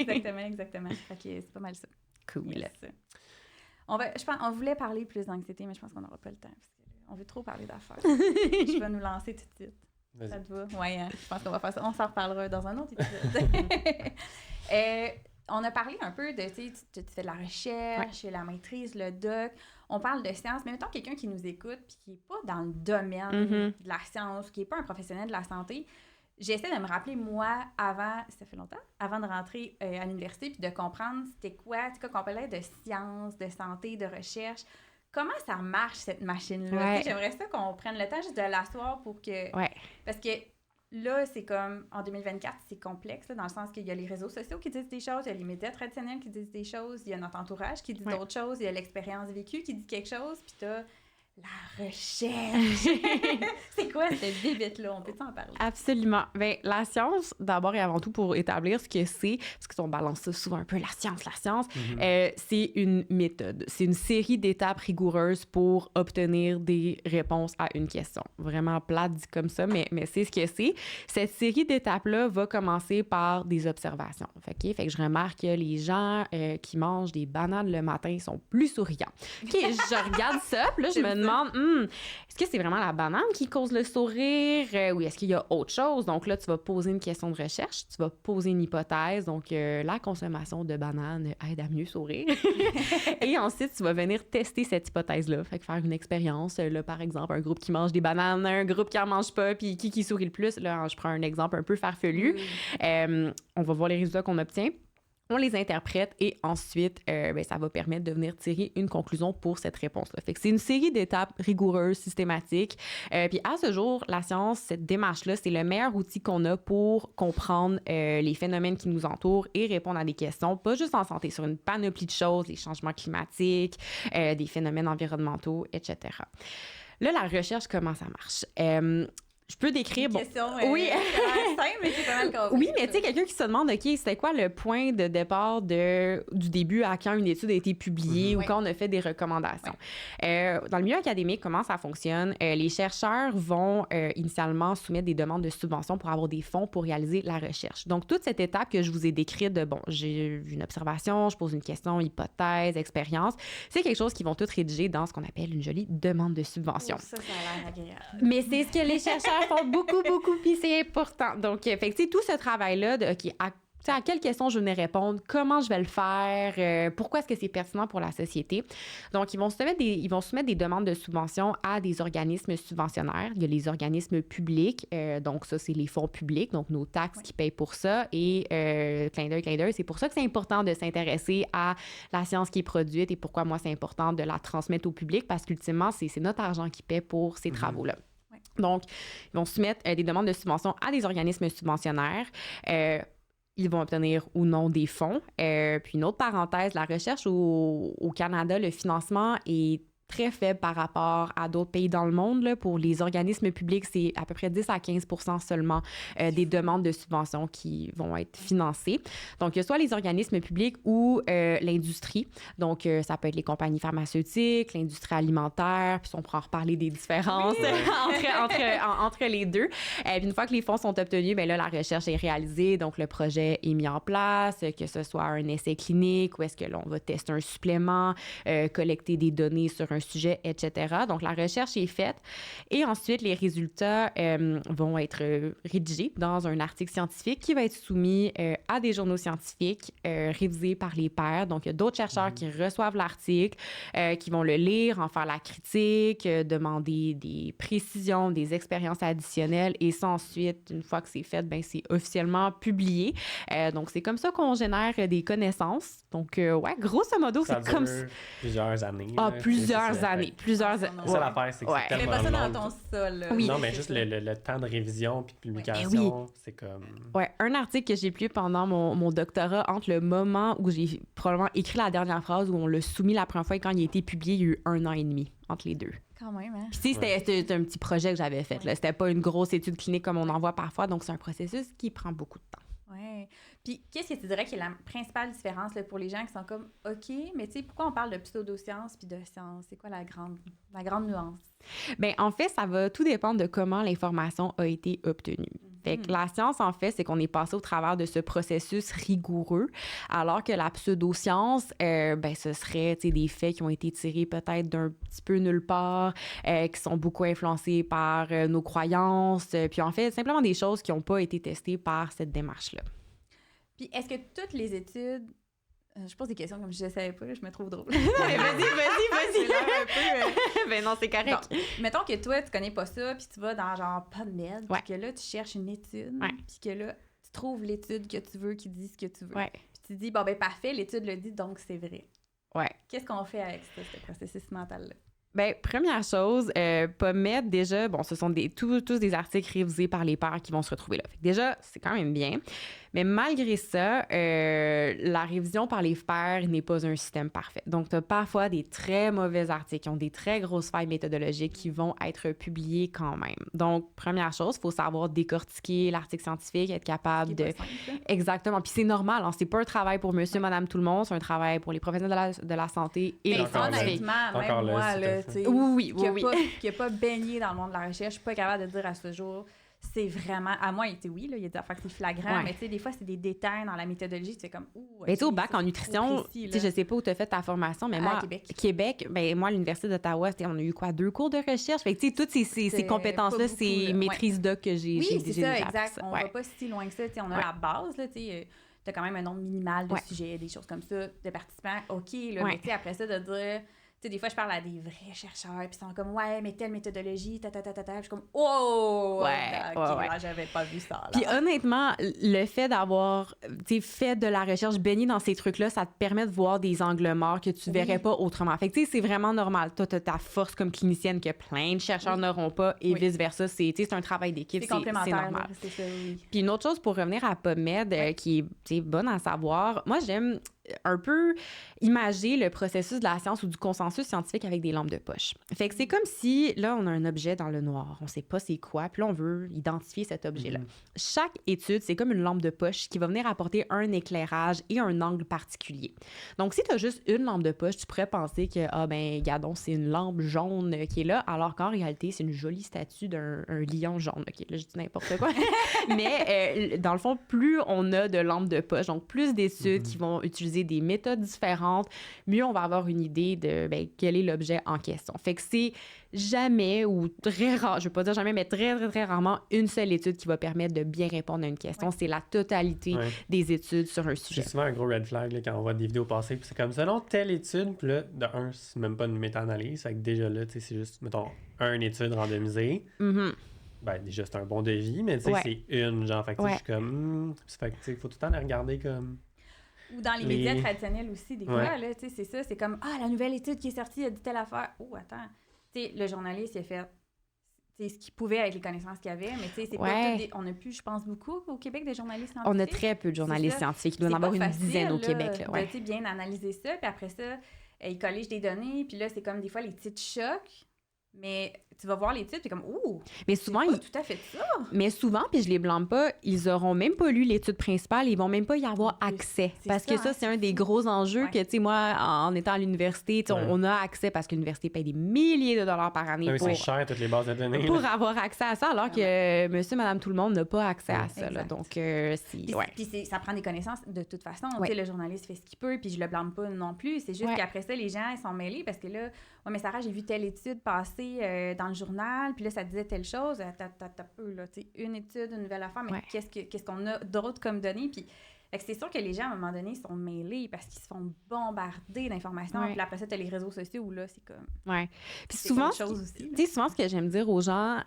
Speaker 2: Exactement. Fait que c'est pas mal ça.
Speaker 3: Cool.
Speaker 2: Yes. On voulait parler plus d'anxiété, mais je pense qu'on n'aura pas le temps. Parce qu'on veut trop parler d'affaires. Je vais nous lancer tout de suite.
Speaker 1: Vas-y.
Speaker 2: Ça te va? Oui, hein, je pense qu'on va faire ça. On s'en reparlera dans un autre épisode. On a parlé un peu de, tu fais de la recherche, la maîtrise, le doc. On parle de science, mais mettons quelqu'un qui nous écoute puis qui n'est pas dans le domaine de la science, qui n'est pas un professionnel de la santé. J'essaie de me rappeler, moi, ça fait longtemps, avant de rentrer à l'université puis de comprendre c'était quoi qu'on parlait de science, de santé, de recherche. Comment ça marche, cette machine-là?
Speaker 3: Ouais.
Speaker 2: J'aimerais ça qu'on prenne le temps juste de l'asseoir pour que...
Speaker 3: Ouais.
Speaker 2: Parce que là, c'est comme, en 2024, c'est complexe, là, dans le sens qu'il y a les réseaux sociaux qui disent des choses, il y a les médias traditionnels qui disent des choses, il y a notre entourage qui dit d'autres choses, il y a l'expérience vécue qui dit quelque chose, puis t'as la recherche. C'est quoi cette bébête-là? On peut-en parler?
Speaker 3: Absolument. Bien, la science, d'abord et avant tout, pour établir ce que c'est, parce qu'on balance ça souvent un peu, la science, c'est une méthode. C'est une série d'étapes rigoureuses pour obtenir des réponses à une question. Vraiment plate dit comme ça, mais c'est ce que c'est. Cette série d'étapes-là va commencer par des observations. Fait que je remarque que les gens qui mangent des bananes le matin sont plus souriants. OK, je regarde ça, puis là, je me demande, est-ce que c'est vraiment la banane qui cause le sourire ou est-ce qu'il y a autre chose? Donc là, tu vas poser une question de recherche, tu vas poser une hypothèse. Donc, la consommation de bananes aide à mieux sourire. Et ensuite, tu vas venir tester cette hypothèse-là. Fait que faire une expérience. Là, par exemple, un groupe qui mange des bananes, un groupe qui en mange pas, puis qui sourit le plus. Là, je prends un exemple un peu farfelu. On va voir les résultats qu'on obtient. On les interprète et ensuite, ça va permettre de venir tirer une conclusion pour cette réponse-là. Fait que c'est une série d'étapes rigoureuses, systématiques. Puis à ce jour, la science, cette démarche-là, c'est le meilleur outil qu'on a pour comprendre les phénomènes qui nous entourent et répondre à des questions, pas juste en santé, sur une panoplie de choses, les changements climatiques, des phénomènes environnementaux, etc. Là, la recherche, comment ça marche? Je peux décrire...
Speaker 2: Question,
Speaker 3: oui.
Speaker 2: simple, mais c'est pas mal compris.
Speaker 3: Oui, mais tu sais, quelqu'un qui se demande, OK, c'était quoi le point de départ du début à quand une étude a été publiée ou quand on a fait des recommandations? Dans le milieu académique, comment ça fonctionne? Les chercheurs vont initialement soumettre des demandes de subvention pour avoir des fonds pour réaliser la recherche. Donc, toute cette étape que je vous ai décrite de, j'ai une observation, je pose une question, hypothèse, expérience, c'est quelque chose qu'ils vont tout rédiger dans ce qu'on appelle une jolie demande de subvention.
Speaker 2: Ça a l'air agréable.
Speaker 3: Mais c'est ce que les chercheurs font beaucoup, puis c'est important. Donc, fait que, tout ce travail-là de, OK, à quelle question je venais répondre, comment je vais le faire, pourquoi est-ce que c'est pertinent pour la société. Donc, ils vont soumettre des demandes de subvention à des organismes subventionnaires. Il y a les organismes publics, donc ça, c'est les fonds publics, donc nos taxes qui payent pour ça. Et clin d'œil, c'est pour ça que c'est important de s'intéresser à la science qui est produite et pourquoi moi, c'est important de la transmettre au public parce qu'ultimement, c'est notre argent qui paie pour ces travaux-là. Donc, ils vont soumettre des demandes de subvention à des organismes subventionnaires. Ils vont obtenir ou non des fonds. Puis une autre parenthèse, la recherche au Canada, le financement est très faible par rapport à d'autres pays dans le monde. Là. Pour les organismes publics, c'est à peu près 10 à 15 % seulement des demandes de subventions qui vont être financées. Donc, il y a soit les organismes publics ou l'industrie. Donc, ça peut être les compagnies pharmaceutiques, l'industrie alimentaire, puis on pourra en reparler des différences entre les deux. Puis une fois que les fonds sont obtenus, bien là, la recherche est réalisée, donc le projet est mis en place, que ce soit un essai clinique ou est-ce que l'on va tester un supplément, collecter des données sur un sujet, etc. Donc, la recherche est faite et ensuite, les résultats vont être rédigés dans un article scientifique qui va être soumis à des journaux scientifiques révisés par les pairs. Donc, il y a d'autres chercheurs qui reçoivent l'article, qui vont le lire, en faire la critique, demander des précisions, des expériences additionnelles et ça, ensuite, une fois que c'est fait, ben c'est officiellement publié. Donc, c'est comme ça qu'on génère des connaissances. Donc, grosso modo, c'est comme ça.
Speaker 1: Plusieurs années.
Speaker 3: Plusieurs années.
Speaker 1: C'est ça l'affaire, c'est que c'est tellement
Speaker 2: mais pas ça
Speaker 1: long.
Speaker 2: dans ton sol.
Speaker 3: Oui.
Speaker 1: Non, mais juste le temps de révision puis de publication, c'est comme...
Speaker 3: Ouais, un article que j'ai lu pendant mon doctorat, entre le moment où j'ai probablement écrit la dernière phrase, où on l'a soumis la première fois et quand il a été publié, il y a eu 1 an et demi entre les deux.
Speaker 2: Quand même, hein?
Speaker 3: Puis c'était un petit projet que j'avais fait. Là. C'était pas une grosse étude clinique comme on en voit parfois, donc c'est un processus qui prend beaucoup de temps.
Speaker 2: Oui. Puis, qu'est-ce que tu dirais qui est la principale différence là, pour les gens qui sont comme « OK, mais tu sais, pourquoi on parle de pseudosciences puis de science? C'est quoi la grande nuance? »
Speaker 3: Bien, en fait, ça va tout dépendre de comment l'information a été obtenue. Fait que la science, en fait, c'est qu'on est passé au travers de ce processus rigoureux, alors que la pseudo-science, ce serait des faits qui ont été tirés peut-être d'un petit peu nulle part, qui sont beaucoup influencés par nos croyances, puis en fait, simplement des choses qui n'ont pas été testées par cette démarche-là.
Speaker 2: Puis est-ce que toutes les études... je pose des questions comme je ne savais pas, là, je me trouve drôle.
Speaker 3: Vas-y.
Speaker 2: C'est l'air un peu...
Speaker 3: Ben non, c'est correct.
Speaker 2: Donc, mettons que toi, tu connais pas ça, puis tu vas dans genre PubMed,
Speaker 3: Ouais.
Speaker 2: puis que là, tu cherches une étude,
Speaker 3: Ouais.
Speaker 2: puis que là, tu trouves l'étude que tu veux qui dit ce que tu veux.
Speaker 3: Ouais.
Speaker 2: Puis tu dis, bon, ben parfait, l'étude le dit, donc c'est vrai.
Speaker 3: Ouais.
Speaker 2: Qu'est-ce qu'on fait avec ça, ce processus mental-là?
Speaker 3: Ben, première chose, PubMed, déjà, bon, ce sont tous des articles révisés par les pairs qui vont se retrouver là. Fait que déjà, c'est quand même bien. Mais malgré ça, la révision par les pairs n'est pas un système parfait. Donc, tu as parfois des très mauvais articles qui ont des très grosses failles méthodologiques qui vont être publiés quand même. Donc, première chose, il faut savoir décortiquer l'article scientifique, être capable de...
Speaker 2: Simple, hein?
Speaker 3: Exactement. Puis c'est normal, hein, c'est pas un travail pour monsieur, madame, tout le monde, c'est un travail pour les professionnels de la santé et
Speaker 2: Mais
Speaker 3: les
Speaker 1: encore là.
Speaker 3: scientifiques.
Speaker 2: honnêtement, même
Speaker 1: Encore là,
Speaker 2: moi,
Speaker 1: c'est
Speaker 2: là,
Speaker 1: tout à
Speaker 2: tu
Speaker 1: fait.
Speaker 2: sais,
Speaker 3: Oui.
Speaker 2: qui a pas baigné dans le monde de la recherche, je suis pas capable de dire à ce jour, c'est vraiment... À moi, il était oui, là, il y a des affaires qui sont flagrantes,
Speaker 3: Ouais.
Speaker 2: mais tu sais, des fois, c'est des détails dans la méthodologie, tu fais comme, ouh...
Speaker 3: Mais tu sais, au
Speaker 2: ok,
Speaker 3: bac
Speaker 2: ça,
Speaker 3: en
Speaker 2: c'est
Speaker 3: nutrition,
Speaker 2: trop précis,
Speaker 3: tu sais,
Speaker 2: là.
Speaker 3: je sais pas où tu as fait ta formation, mais
Speaker 2: À
Speaker 3: moi,
Speaker 2: Québec.
Speaker 3: ben moi, à l'Université d'Ottawa, on a eu quoi, 2 cours de recherche? Fait que tu sais, toutes ces compétences-là,
Speaker 2: pas beaucoup,
Speaker 3: c'est
Speaker 2: là.
Speaker 3: maîtrise doc que j'ai
Speaker 2: Oui,
Speaker 3: j'ai
Speaker 2: c'est
Speaker 3: déjà
Speaker 2: ça,
Speaker 3: appris
Speaker 2: exact.
Speaker 3: ça.
Speaker 2: On
Speaker 3: Ouais.
Speaker 2: va pas si loin que ça. Tu sais, on a
Speaker 3: Ouais.
Speaker 2: la base, là, tu sais, t'as quand même un nombre minimal de
Speaker 3: Ouais.
Speaker 2: sujets, des choses comme ça, de participants. OK, là,
Speaker 3: Ouais.
Speaker 2: mais tu sais, après ça, de dire... Tu sais, des fois, je parle à des vrais chercheurs, puis ils sont comme, ouais, mais telle méthodologie, Puis je suis comme, oh!
Speaker 3: Ouais,
Speaker 2: OK,
Speaker 3: ouais.
Speaker 2: là, j'avais pas vu ça, là.
Speaker 3: Puis honnêtement, le fait d'avoir fait de la recherche, baigné dans ces trucs-là, ça te permet de voir des angles morts que tu verrais pas autrement. Fait que tu sais, c'est vraiment normal. Toi, t'as ta force comme clinicienne que plein de chercheurs n'auront pas et
Speaker 2: Oui.
Speaker 3: vice-versa. C'est un travail d'équipe,
Speaker 2: C'est
Speaker 3: c'est
Speaker 2: complémentaire,
Speaker 3: normal.
Speaker 2: là, c'est ça, oui.
Speaker 3: Puis une autre chose pour revenir à PubMed, qui est tu sais, bonne à savoir, moi j'aime un peu imager le processus de la science ou du consensus scientifique avec des lampes de poche. Fait que c'est comme si, là, on a un objet dans le noir, on sait pas c'est quoi, puis là, on veut identifier cet objet-là. Chaque étude, c'est comme une lampe de poche qui va venir apporter un éclairage et un angle particulier. Donc, si tu as juste une lampe de poche, tu pourrais penser que, gadon, c'est une lampe jaune qui est là, alors qu'en réalité, c'est une jolie statue d'un lion jaune. OK, là, je dis n'importe quoi. Mais, dans le fond, plus on a de lampes de poche, donc plus d'études qui vont utiliser des méthodes différentes, mieux on va avoir une idée de quel est l'objet en question. Fait que c'est jamais ou très rare, je veux pas dire jamais, mais très, très, très rarement une seule étude qui va permettre de bien répondre à une question.
Speaker 2: Ouais.
Speaker 3: C'est la totalité des études sur un sujet.
Speaker 1: C'est souvent un gros red flag là, quand on voit des vidéos passer, puis c'est comme selon telle étude, puis là, de un, c'est même pas une méta-analyse, fait que déjà là, tu sais, c'est juste, mettons, une étude randomisée.
Speaker 3: Mhm.
Speaker 1: Ben, déjà, c'est un bon devis, mais tu sais,
Speaker 3: Ouais.
Speaker 1: c'est une, genre, fait que tu sais,
Speaker 3: Ouais.
Speaker 1: je suis comme, fait que tu sais, faut tout le temps les regarder comme...
Speaker 2: Ou dans les
Speaker 1: Les-
Speaker 2: médias traditionnels aussi, des
Speaker 1: Ouais.
Speaker 2: fois, là, tu sais, c'est ça, c'est comme, la nouvelle étude qui est sortie a dit telle affaire. Oh, attends. Tu sais, le journaliste, il a fait, tu sais, ce qu'il pouvait avec les connaissances qu'il avait, mais tu sais, c'est pas
Speaker 3: Ouais.
Speaker 2: tous des... On a plus, je pense, beaucoup au Québec des journalistes
Speaker 3: On a
Speaker 2: scientifiques.
Speaker 3: très peu de journalistes
Speaker 2: C'est ça.
Speaker 3: scientifiques. Il doit y en
Speaker 2: C'est
Speaker 3: avoir
Speaker 2: pas
Speaker 3: une
Speaker 2: facile,
Speaker 3: dizaine au
Speaker 2: là,
Speaker 3: Québec. Là, ouais.
Speaker 2: de, tu sais, bien analyser ça, puis après ça, ils colligent des données, puis là, c'est comme des fois les titres chocs, mais tu vas voir les titres, puis comme, ouh,
Speaker 3: Mais
Speaker 2: c'est
Speaker 3: souvent,
Speaker 2: pas tout à fait ça.
Speaker 3: puis je les blâme pas, ils auront même pas lu l'étude principale, ils vont même pas y avoir
Speaker 2: En plus,
Speaker 3: accès.
Speaker 2: c'est
Speaker 3: Parce que
Speaker 2: ça,
Speaker 3: ça,
Speaker 2: hein,
Speaker 3: c'est un des
Speaker 2: fou.
Speaker 3: gros enjeux
Speaker 2: Ouais.
Speaker 3: que, tu sais, moi, en étant à l'université, tu sais,
Speaker 1: Ouais.
Speaker 3: on a accès parce que l'université paye des milliers de dollars par année
Speaker 1: Ah oui,
Speaker 3: pour,
Speaker 1: c'est cher, toutes les bases de données.
Speaker 3: pour
Speaker 1: là.
Speaker 3: avoir accès à ça, alors que monsieur, madame, tout le monde n'a pas accès à
Speaker 1: Ouais.
Speaker 3: ça. Là.
Speaker 2: Exact.
Speaker 3: Donc,
Speaker 2: Puis,
Speaker 3: ouais.
Speaker 2: ça prend des connaissances de toute façon.
Speaker 3: Ouais.
Speaker 2: Tu sais, le journaliste fait ce qu'il peut, puis je le blâme pas non plus. C'est juste
Speaker 3: Ouais.
Speaker 2: qu'après ça, les gens, ils sont mêlés parce que là, ouais, mais Sarah, j'ai vu telle étude passer dans le journal, puis là, ça disait telle chose. T'as peu, là. Tu sais, une étude, une nouvelle affaire, mais
Speaker 3: Ouais.
Speaker 2: qu'est-ce qu'on a d'autre comme données? Puis fait que c'est sûr que les gens, à un moment donné, sont mêlés parce qu'ils se font bombarder d'informations.
Speaker 3: Ouais.
Speaker 2: Puis après ça, t'as les réseaux sociaux où là, c'est comme.
Speaker 3: Ouais. Puis
Speaker 2: C'est
Speaker 3: souvent,
Speaker 2: autre chose aussi.
Speaker 3: tu sais, souvent, ce que j'aime dire aux gens,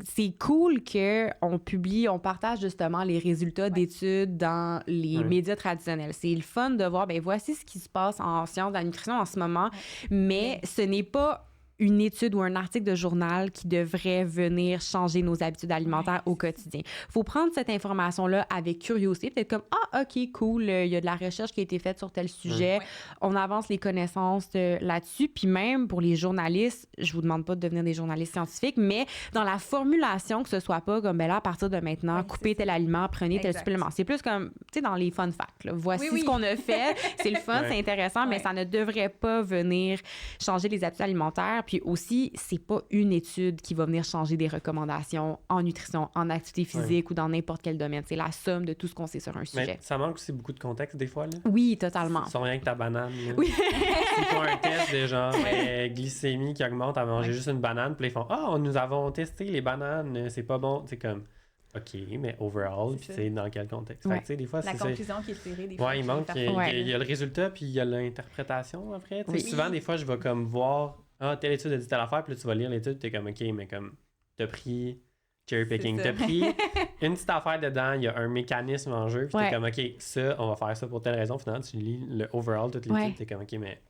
Speaker 3: c'est cool qu'on publie, on partage justement les résultats d'études dans les médias traditionnels. C'est le fun de voir, voici ce qui se passe en sciences de la nutrition en ce moment, mais ce n'est pas une étude ou un article de journal qui devrait venir changer nos habitudes alimentaires au quotidien. Il faut prendre cette information-là avec curiosité, peut-être comme « Ah, OK, cool, il y a de la recherche qui a été faite sur tel sujet.
Speaker 2: Ouais.
Speaker 3: On avance les connaissances là-dessus. » Puis même pour les journalistes, je vous demande pas de devenir des journalistes scientifiques, mais dans la formulation, que ce soit pas comme là, à partir de maintenant,
Speaker 2: Oui,
Speaker 3: coupez
Speaker 2: c'est
Speaker 3: tel aliment, prenez tel
Speaker 2: Exact.
Speaker 3: supplément. C'est plus comme, tu sais, dans les fun facts. Là. Voici
Speaker 2: Oui.
Speaker 3: ce qu'on a fait. C'est le fun,
Speaker 1: Ouais.
Speaker 3: c'est intéressant, mais
Speaker 2: Ouais.
Speaker 3: ça ne devrait pas venir changer les habitudes alimentaires Puis aussi, c'est pas une étude qui va venir changer des recommandations en nutrition, en activité physique ou dans n'importe quel domaine. C'est la somme de tout ce qu'on sait sur un sujet.
Speaker 1: Mais ça manque aussi beaucoup de contexte des fois, là.
Speaker 3: Oui, totalement.
Speaker 1: Ils sont rien que ta banane. Là.
Speaker 3: Oui.
Speaker 1: Ils font un test de genre glycémie qui augmente à manger juste une banane, puis ils font « Ah, nous avons testé les bananes, c'est pas bon. » C'est comme... OK, mais overall, puis c'est dans quel contexte? Fait que, tu sais, des fois,
Speaker 2: la
Speaker 1: c'est
Speaker 2: conclusion qui est tirée, des fois.
Speaker 1: Ouais, il manque, il y a le résultat, puis il y a l'interprétation après. Tu sais, souvent, des fois, je vais comme voir, telle étude a dit telle affaire, puis là, tu vas lire l'étude, t'es comme, OK, mais comme, t'as pris cherry picking, t'as pris une petite affaire dedans, il y a un mécanisme en jeu, puis t'es comme, OK, ça, on va faire ça pour telle raison. Finalement, tu lis le overall, toute l'étude, t'es comme, OK, mais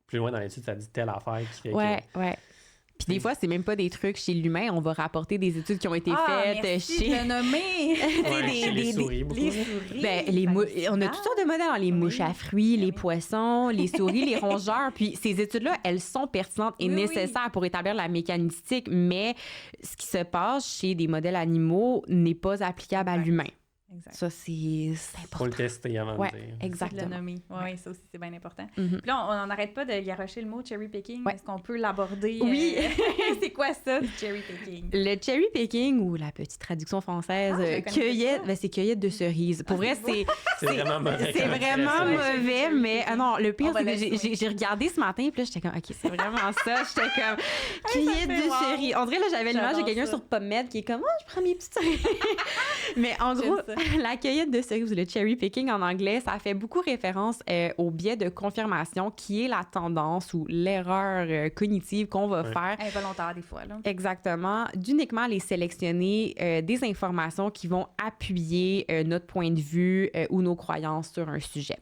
Speaker 1: plus loin dans l'étude, ça dit telle affaire qui fait que...
Speaker 3: Ouais. Puis des fois, c'est même pas des trucs chez l'humain. On va rapporter des études qui ont été faites
Speaker 2: chez... nommer.
Speaker 1: Chez les souris, beaucoup.
Speaker 2: Les souris.
Speaker 3: Ben, on a toutes sortes de modèles. Hein, les mouches à fruits, les poissons, les souris, les rongeurs. Puis ces études-là, elles sont pertinentes et nécessaires pour établir la mécanistique. Mais ce qui se passe chez des modèles animaux n'est pas applicable à l'humain.
Speaker 2: Exact.
Speaker 3: Ça, c'est important.
Speaker 1: Faut le tester avant de dire.
Speaker 3: Exactement.
Speaker 2: Le nommer. Oui, ça aussi, c'est bien important. Puis là, on n'arrête pas de garrocher le mot cherry picking. Est-ce qu'on peut l'aborder?
Speaker 3: Oui.
Speaker 2: C'est quoi ça, du cherry picking?
Speaker 3: Le cherry picking, ou la petite traduction française, cueillette, c'est cueillette de cerises. Pour vrai,
Speaker 1: c'est vraiment mauvais.
Speaker 3: C'est vraiment mauvais, mais non, le pire, c'est que j'ai regardé ce matin, puis là, j'étais comme, OK, c'est vraiment ça. J'étais comme, cueillette de cerises. En vrai, là, j'avais l'image de quelqu'un sur PubMed qui est comme, je prends mes petites cerises. Mais en gros, la cueillette de cerises, ou le cherry picking en anglais, ça fait beaucoup référence au biais de confirmation qui est la tendance ou l'erreur cognitive qu'on va faire.
Speaker 2: Involontaire des fois, là.
Speaker 3: Exactement. D'uniquement aller sélectionner des informations qui vont appuyer notre point de vue ou nos croyances sur un sujet.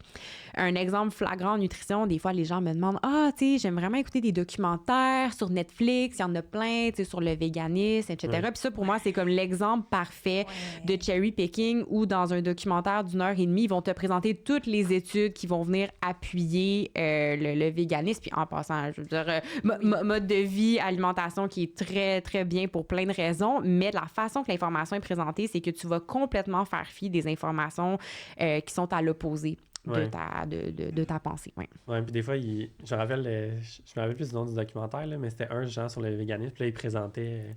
Speaker 3: Un exemple flagrant en nutrition, des fois, les gens me demandent « tu sais, j'aime vraiment écouter des documentaires sur Netflix, il y en a plein, tu sais, sur le véganisme, etc. » Puis ça, pour moi, c'est comme l'exemple parfait de cherry picking où dans un documentaire d'1h30, ils vont te présenter toutes les études qui vont venir appuyer le véganisme. Puis en passant, je veux dire, mode de vie, alimentation qui est très, très bien pour plein de raisons, mais la façon que l'information est présentée, c'est que tu vas complètement faire fi des informations qui sont à l'opposé de ta pensée.
Speaker 1: Ouais, puis des fois, je me rappelle plus du nom du documentaire, là, mais c'était un genre sur le véganisme, puis là, il présentait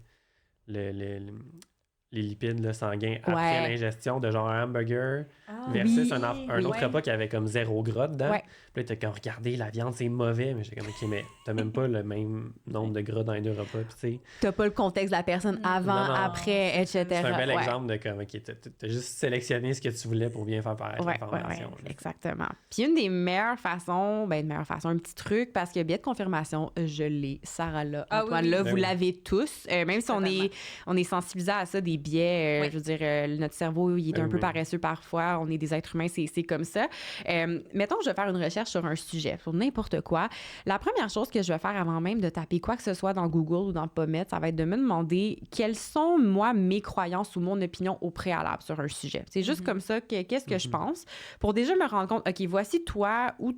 Speaker 1: les lipides là, sanguins après l'ingestion de genre un hamburger versus un autre repas qui avait comme 0 gras dedans. Puis là, t'as comme, regardez, la viande, c'est mauvais. Mais j'étais comme, OK, mais t'as même pas le même nombre de gras dans les deux repas. Puis tu sais...
Speaker 3: T'as pas le contexte de la personne avant, après, etc.
Speaker 1: C'est un bel exemple de comme, OK, t'as juste sélectionné ce que tu voulais pour bien faire paraître l'information.
Speaker 3: Exactement. Puis une des meilleures façons, un petit truc, parce que biais de confirmation, je l'ai, Sarah là, Antoine là, vous l'avez tous. Même si on est sensibilisé à ça, des biais, je veux dire, notre cerveau, il est un peu paresseux parfois, on est des êtres humains, c'est comme ça. Mettons que je vais faire une recherche sur un sujet, sur n'importe quoi. La première chose que je vais faire avant même de taper quoi que ce soit dans Google ou dans PubMed, ça va être de me demander quelles sont, moi, mes croyances ou mon opinion au préalable sur un sujet. C'est juste comme ça, qu'est-ce que je pense, pour déjà me rendre compte, OK, voici toi, où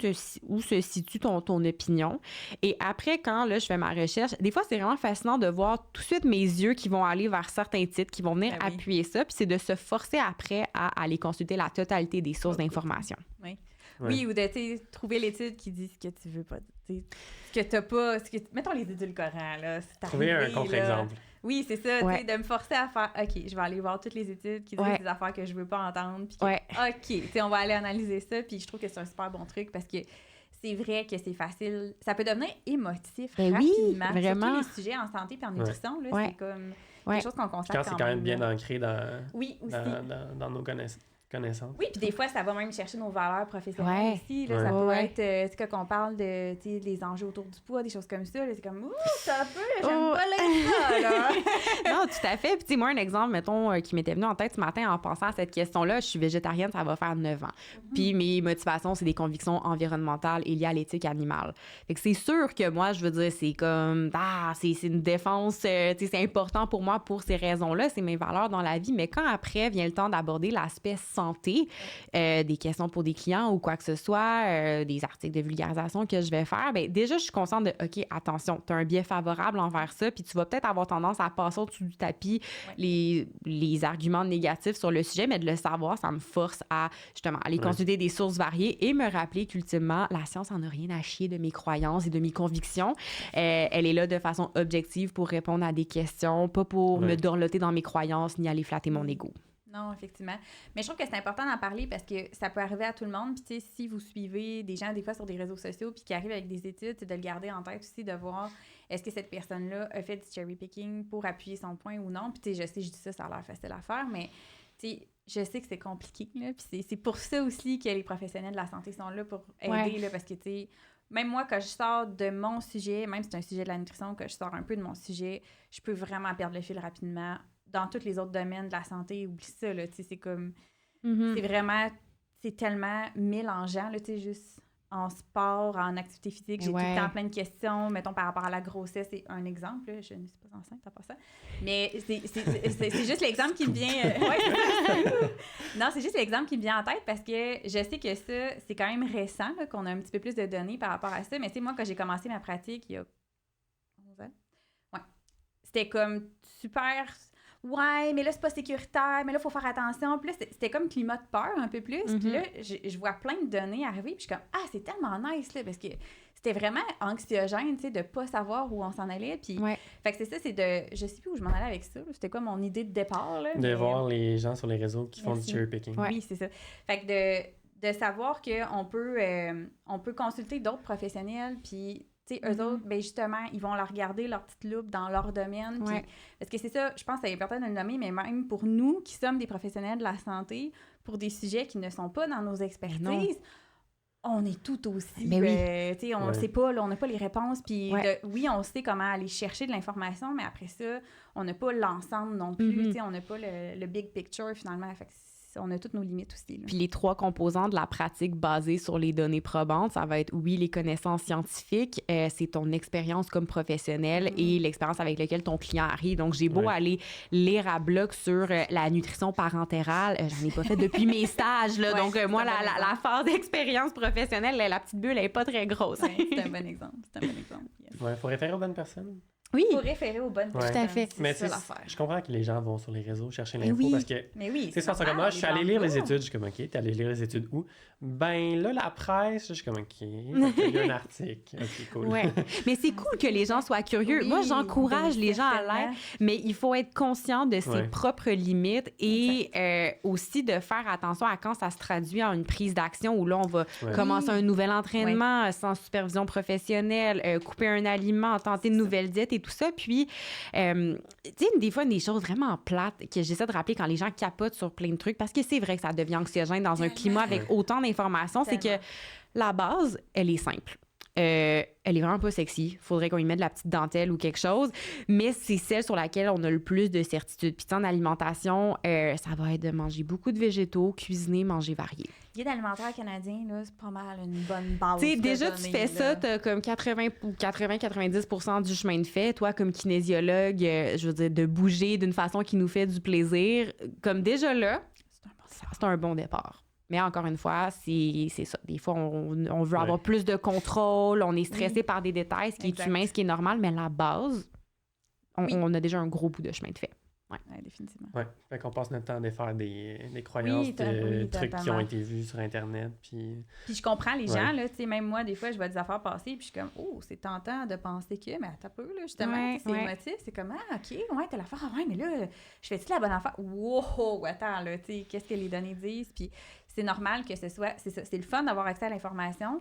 Speaker 3: se situe ton opinion. Et après, quand là, je fais ma recherche, des fois, c'est vraiment fascinant de voir tout de suite mes yeux qui vont aller vers certains titres, qui vont venir appuyer ça, puis c'est de se forcer après à aller consulter la totalité des sources d'informations.
Speaker 2: Oui, ou de trouver l'étude qui dit ce que tu veux pas. Ce que t'as pas. Mettons les édulcorants, là.
Speaker 1: Trouver un contre-exemple.
Speaker 2: Oui, c'est ça, de me forcer à faire OK, je vais aller voir toutes les études qui disent des affaires que je veux pas entendre. Puis OK, on va aller analyser ça. Puis je trouve que c'est un super bon truc parce que c'est vrai que c'est facile. Ça peut devenir émotif rapidement.
Speaker 3: Oui, vraiment.
Speaker 2: Surtout les sujets en santé et en nutrition, là, c'est comme quelque chose qu'on constate
Speaker 1: quand c'est quand même bien ancré dans nos connaissances.
Speaker 2: Oui, puis des fois, ça va même chercher nos valeurs professionnelles aussi. Là, ça peut être, quand on parle de les enjeux autour du poids, des choses comme ça, là, c'est comme, ça peut, j'aime pas ça, là.
Speaker 3: Non, tout à fait. Puis, moi, un exemple, mettons, qui m'était venu en tête ce matin en pensant à cette question-là, je suis végétarienne, ça va faire 9 ans. Puis, mes motivations, c'est des convictions environnementales et liées à l'éthique animale. Fait que c'est sûr que moi, je veux dire, c'est comme, c'est une défense, c'est important pour moi pour ces raisons-là, c'est mes valeurs dans la vie. Mais quand après vient le temps d'aborder l'aspect santé, des questions pour des clients ou quoi que ce soit, des articles de vulgarisation que je vais faire, bien, déjà, je suis consciente de, OK, attention, tu as un biais favorable envers ça, puis tu vas peut-être avoir tendance à passer au-dessus du tapis les arguments négatifs sur le sujet, mais de le savoir, ça me force à justement aller consulter des sources variées et me rappeler qu'ultimement, la science en a rien à chier de mes croyances et de mes convictions. Elle est là de façon objective pour répondre à des questions, pas pour me dorloter dans mes croyances ni aller flatter mon ego.
Speaker 2: Non, effectivement. Mais je trouve que c'est important d'en parler parce que ça peut arriver à tout le monde. Puis, tu sais, si vous suivez des gens, des fois, sur des réseaux sociaux, puis qui arrivent avec des études, c'est de le garder en tête aussi, de voir est-ce que cette personne-là a fait du cherry-picking pour appuyer son point ou non. Puis, tu sais, je sais, je dis ça, ça a l'air facile à faire, mais, tu sais, je sais que c'est compliqué, là. Puis, c'est pour ça aussi que les professionnels de la santé sont là pour aider, là, parce que, tu sais, même moi, quand je sors de mon sujet, même si c'est un sujet de la nutrition, que je sors un peu de mon sujet, je peux vraiment perdre le fil rapidement. Dans tous les autres domaines de la santé, oublie ça, là, tu sais, c'est comme... C'est vraiment... C'est tellement mélangeant, là, tu sais, juste en sport, en activité physique, j'ai tout le temps plein de questions, mettons, par rapport à la grossesse, c'est un exemple, là, je ne suis pas enceinte, t'as pas ça, mais c'est juste l'exemple qui me vient... Non, c'est juste l'exemple qui me vient en tête parce que je sais que ça, c'est quand même récent, là, qu'on a un petit peu plus de données par rapport à ça, mais tu sais, moi, quand j'ai commencé ma pratique, il y a 11 ans, c'était comme super... Ouais, mais là, c'est pas sécuritaire, mais là, il faut faire attention. Puis là, c'était comme climat de peur un peu plus. Puis là, je vois plein de données arriver, puis je suis comme, ah, c'est tellement nice, là, parce que c'était vraiment anxiogène, tu sais, de pas savoir où on s'en allait. Puis, fait que c'est ça, c'est de, je sais plus où je m'en allais avec ça. C'était quoi mon idée de départ, là.
Speaker 1: De voir les gens sur les réseaux qui font du cherry-picking.
Speaker 2: Oui, c'est ça. Fait que de savoir qu'on peut consulter d'autres professionnels, puis... Tu sais, eux autres, ben justement, ils vont leur regarder leur petite loupe dans leur domaine. Puis, parce que c'est ça, je pense que c'est important de le nommer, mais même pour nous qui sommes des professionnels de la santé, pour des sujets qui ne sont pas dans nos expertises, on est tout aussi... tu sais, on ne sait pas, là, on n'a pas les réponses. Puis oui, on sait comment aller chercher de l'information, mais après ça, on n'a pas l'ensemble non plus. Tu sais, on n'a pas le big picture, finalement. Fait que on a toutes nos limites aussi. Là.
Speaker 3: Puis les 3 composants de la pratique basée sur les données probantes, ça va être, oui, les connaissances scientifiques, c'est ton expérience comme professionnel et l'expérience avec laquelle ton client arrive. Donc, j'ai beau aller lire à bloc sur la nutrition parentérale, j'en ai pas fait depuis mes stages. Là, donc, moi, la phase d'expérience professionnelle, la petite bulle, elle est pas très grosse.
Speaker 2: C'est un bon exemple.
Speaker 1: Yes. Ouais, il faut référer aux bonnes personnes.
Speaker 2: Oui. Il faut référer aux bonnes personnes.
Speaker 3: Tout à fait.
Speaker 1: Mais
Speaker 2: c'est ça l'affaire.
Speaker 1: Je comprends que les gens vont sur les réseaux chercher l'info parce que...
Speaker 2: Mais oui,
Speaker 1: c'est ça, comme moi, je suis allé lire les études. Je suis comme, OK, t'es allé lire les études où? Ben là, la presse, je suis comme, OK, il y a un article. OK, cool.
Speaker 3: Mais c'est cool que les gens soient curieux.
Speaker 2: Oui,
Speaker 3: moi, j'encourage les gens à l'être, mais il faut être conscient de ses propres limites et aussi de faire attention à quand ça se traduit en une prise d'action où là, on va commencer un nouvel entraînement sans supervision professionnelle, couper un aliment, tenter une nouvelle diète et tout ça. Puis, tu sais, des fois, des choses vraiment plates que j'essaie de rappeler quand les gens capotent sur plein de trucs, parce que c'est vrai que ça devient anxiogène dans un climat avec autant d'informations, c'est que la base, elle est simple. Elle est vraiment pas sexy. Faudrait qu'on y mette de la petite dentelle ou quelque chose. Mais c'est celle sur laquelle on a le plus de certitude. Puis en alimentation, ça va être de manger beaucoup de végétaux, cuisiner, manger varié.
Speaker 2: Guide alimentaire canadien, là, c'est pas mal une bonne base.
Speaker 3: Tu sais, déjà, tu fais ça, t'as comme 80-90% du chemin de fait. Toi, comme kinésiologue, je veux dire, de bouger d'une façon qui nous fait du plaisir. Comme déjà là, c'est un bon départ. Mais encore une fois, c'est ça. Des fois, on veut avoir plus de contrôle, on est stressé par des détails, ce qui est humain, ce qui est normal, mais la base, on a déjà un gros bout de chemin de fait.
Speaker 2: Ouais, définitivement.
Speaker 1: Ouais, fait qu'on passe notre temps à défaire des croyances, trucs qui ont été vus sur Internet. Puis
Speaker 2: je comprends les gens, là, tu sais, même moi, des fois, je vois des affaires passer, puis je suis comme, oh, c'est tentant de penser que, mais attends un peu, là, justement, c'est émotif, c'est comme, ah, OK, ouais, t'as l'affaire, ouais, mais là, je fais-tu la bonne affaire? Wow, attends, là, tu sais, qu'est-ce que les données disent? Puis c'est normal que ce soit, c'est ça, c'est le fun d'avoir accès à l'information,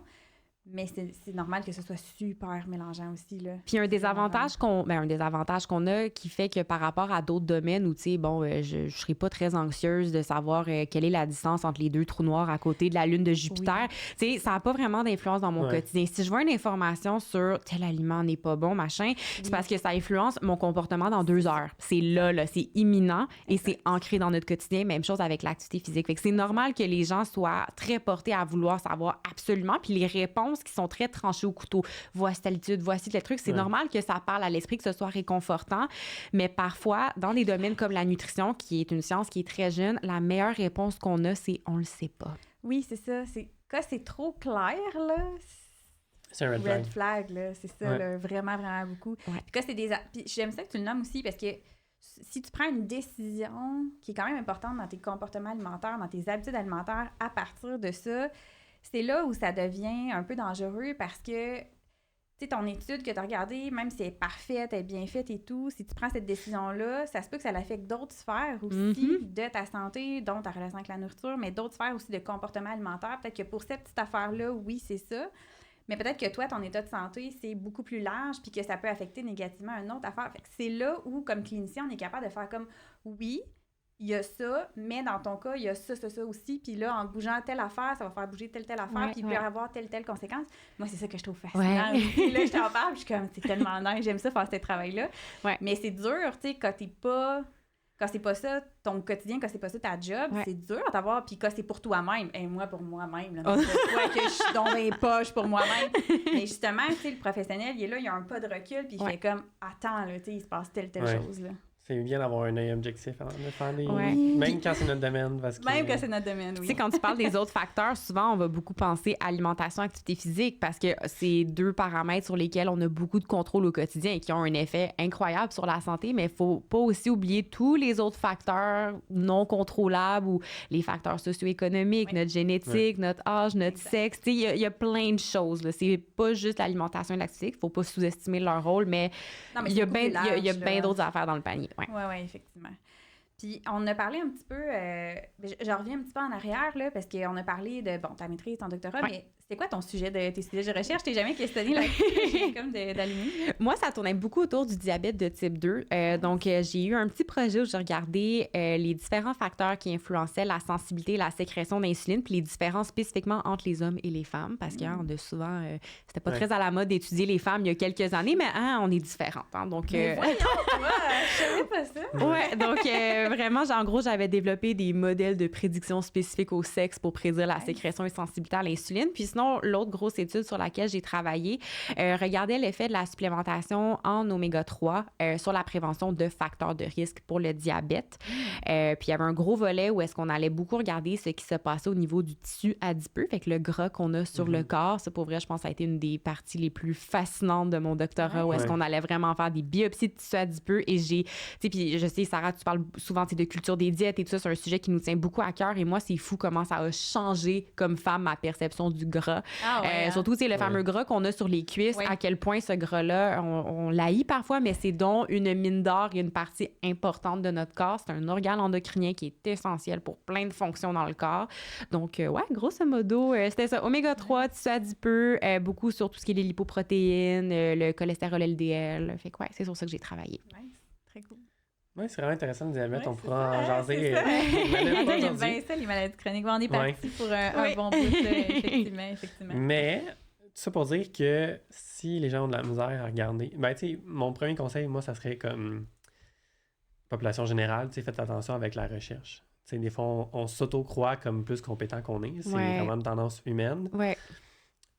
Speaker 2: mais c'est normal que ce soit super mélangeant aussi, là.
Speaker 3: Puis un désavantage qu'on a qui fait que par rapport à d'autres domaines où, tu sais, bon, je serais pas très anxieuse de savoir quelle est la distance entre les 2 trous noirs à côté de la lune de Jupiter. Tu sais, ça n'a pas vraiment d'influence dans mon quotidien. Si je vois une information sur tel aliment n'est pas bon, machin, c'est parce que ça influence mon comportement dans 2 heures. C'est là, c'est imminent et c'est ancré dans notre quotidien. Même chose avec l'activité physique. Fait que c'est normal que les gens soient très portés à vouloir savoir absolument, puis les réponses qui sont très tranchées au couteau. Voici telle étude, voici tel truc. C'est normal que ça parle à l'esprit, que ce soit réconfortant, mais parfois, dans des domaines comme la nutrition, qui est une science qui est très jeune, la meilleure réponse qu'on a, c'est « on le sait pas ».
Speaker 2: Oui, c'est ça. Quand c'est trop clair, là,
Speaker 1: c'est un
Speaker 2: red flag, là, c'est ça, là, vraiment, vraiment beaucoup. Puis quand c'est puis j'aime ça que tu le nommes aussi, parce que si tu prends une décision qui est quand même importante dans tes comportements alimentaires, dans tes habitudes alimentaires, à partir de ça, c'est là où ça devient un peu dangereux parce que, tu sais, ton étude que tu as regardée, même si elle est parfaite, elle est bien faite et tout, si tu prends cette décision-là, ça se peut que ça l'affecte d'autres sphères aussi de ta santé, dont ta relation avec la nourriture, mais d'autres sphères aussi de comportement alimentaire. Peut-être que pour cette petite affaire-là, oui, c'est ça. Mais peut-être que toi, ton état de santé, c'est beaucoup plus large puis que ça peut affecter négativement une autre affaire. Fait que c'est là où, comme clinicien, on est capable de faire comme, oui, il y a ça, mais dans ton cas, il y a ça aussi. Puis là, en bougeant telle affaire, ça va faire bouger telle affaire, puis il peut y avoir telle conséquence. Moi, c'est ça que je trouve fascinant. Puis là, je t'en parle, puis je suis comme, c'est tellement nice, j'aime ça faire ce travail-là. Ouais. Mais c'est dur, tu sais, quand c'est pas ça ton quotidien, quand c'est pas ça ta job, c'est dur à t'avoir. Puis quand c'est pour toi-même, et moi pour moi-même, là, que je suis dans les poches pour moi-même. Mais justement, tu sais, le professionnel, il est là, il a un pas de recul, puis il fait comme, attends, là, tu sais, il se passe telle chose, là.
Speaker 1: C'est bien d'avoir un œil objectif avant de faire des... Même quand c'est notre domaine.
Speaker 2: Même quand c'est notre domaine, oui.
Speaker 3: Tu sais, quand tu parles des autres facteurs, souvent, on va beaucoup penser alimentation, activité physique, parce que c'est 2 paramètres sur lesquels on a beaucoup de contrôle au quotidien et qui ont un effet incroyable sur la santé, mais il ne faut pas aussi oublier tous les autres facteurs non contrôlables ou les facteurs socio-économiques, notre génétique, notre âge, notre sexe. Tu sais, il y a plein de choses. C'est pas juste l'alimentation et l'activité. Il ne faut pas sous-estimer leur rôle, mais il y a bien d'autres affaires dans le panier.
Speaker 2: Oui, effectivement. Puis, on a parlé un petit peu, je reviens un petit peu en arrière, là, parce qu'on a parlé de, ta maîtrise, ton doctorat, mais c'était quoi tes sujets de recherche? Je t'ai jamais questionné là-dessus, comme d'allumer.
Speaker 3: Moi, ça tournait beaucoup autour du diabète de type 2. Donc, j'ai eu un petit projet où j'ai regardé les différents facteurs qui influençaient la sensibilité, la sécrétion d'insuline, puis les différences spécifiquement entre les hommes et les femmes, parce qu'on a souvent, c'était pas très à la mode d'étudier les femmes il y a quelques années, mais on est différentes. Hein, donc,
Speaker 2: mais voyons, toi, je savais pas ça.
Speaker 3: Ouais, donc vraiment, en gros, j'avais développé des modèles de prédiction spécifiques au sexe pour prédire la sécrétion et sensibilité à l'insuline. Puis sinon, l'autre grosse étude sur laquelle j'ai travaillé regardait l'effet de la supplémentation en oméga 3 sur la prévention de facteurs de risque pour le diabète. Puis il y avait un gros volet où est-ce qu'on allait beaucoup regarder ce qui se passait au niveau du tissu adipeux, fait que le gras qu'on a sur le corps. Ça, pour vrai, je pense que ça a été une des parties les plus fascinantes de mon doctorat, où est-ce qu'on allait vraiment faire des biopsies de tissu adipeux. Et j'ai, tu sais, puis je sais, Sarah, tu parles souvent de culture des diètes et tout ça, c'est un sujet qui nous tient beaucoup à cœur. Et moi, c'est fou comment ça a changé comme femme ma perception du gras. Surtout, c'est le fameux gras qu'on a sur les cuisses, à quel point ce gras-là, on l'haït parfois, mais c'est donc une mine d'or et une partie importante de notre corps. C'est un organe endocrinien qui est essentiel pour plein de fonctions dans le corps. Donc, grosso modo, c'était ça. Oméga 3, tissu adipeux, beaucoup sur tout ce qui est les lipoprotéines, le cholestérol LDL. Fait que, c'est sur ça que j'ai travaillé.
Speaker 2: Nice. Très cool.
Speaker 1: Oui, c'est vraiment intéressant de diabète. On pourra en jaser.
Speaker 2: Il aime bien ça, les maladies chroniques. On est parti pour un bon bout, effectivement.
Speaker 1: Mais, tout ça pour dire que si les gens ont de la misère à regarder... tu sais, mon premier conseil, moi, ça serait comme population générale, tu sais, faites attention avec la recherche. Tu sais, des fois, on s'auto-croit comme plus compétent qu'on est. C'est vraiment une tendance humaine.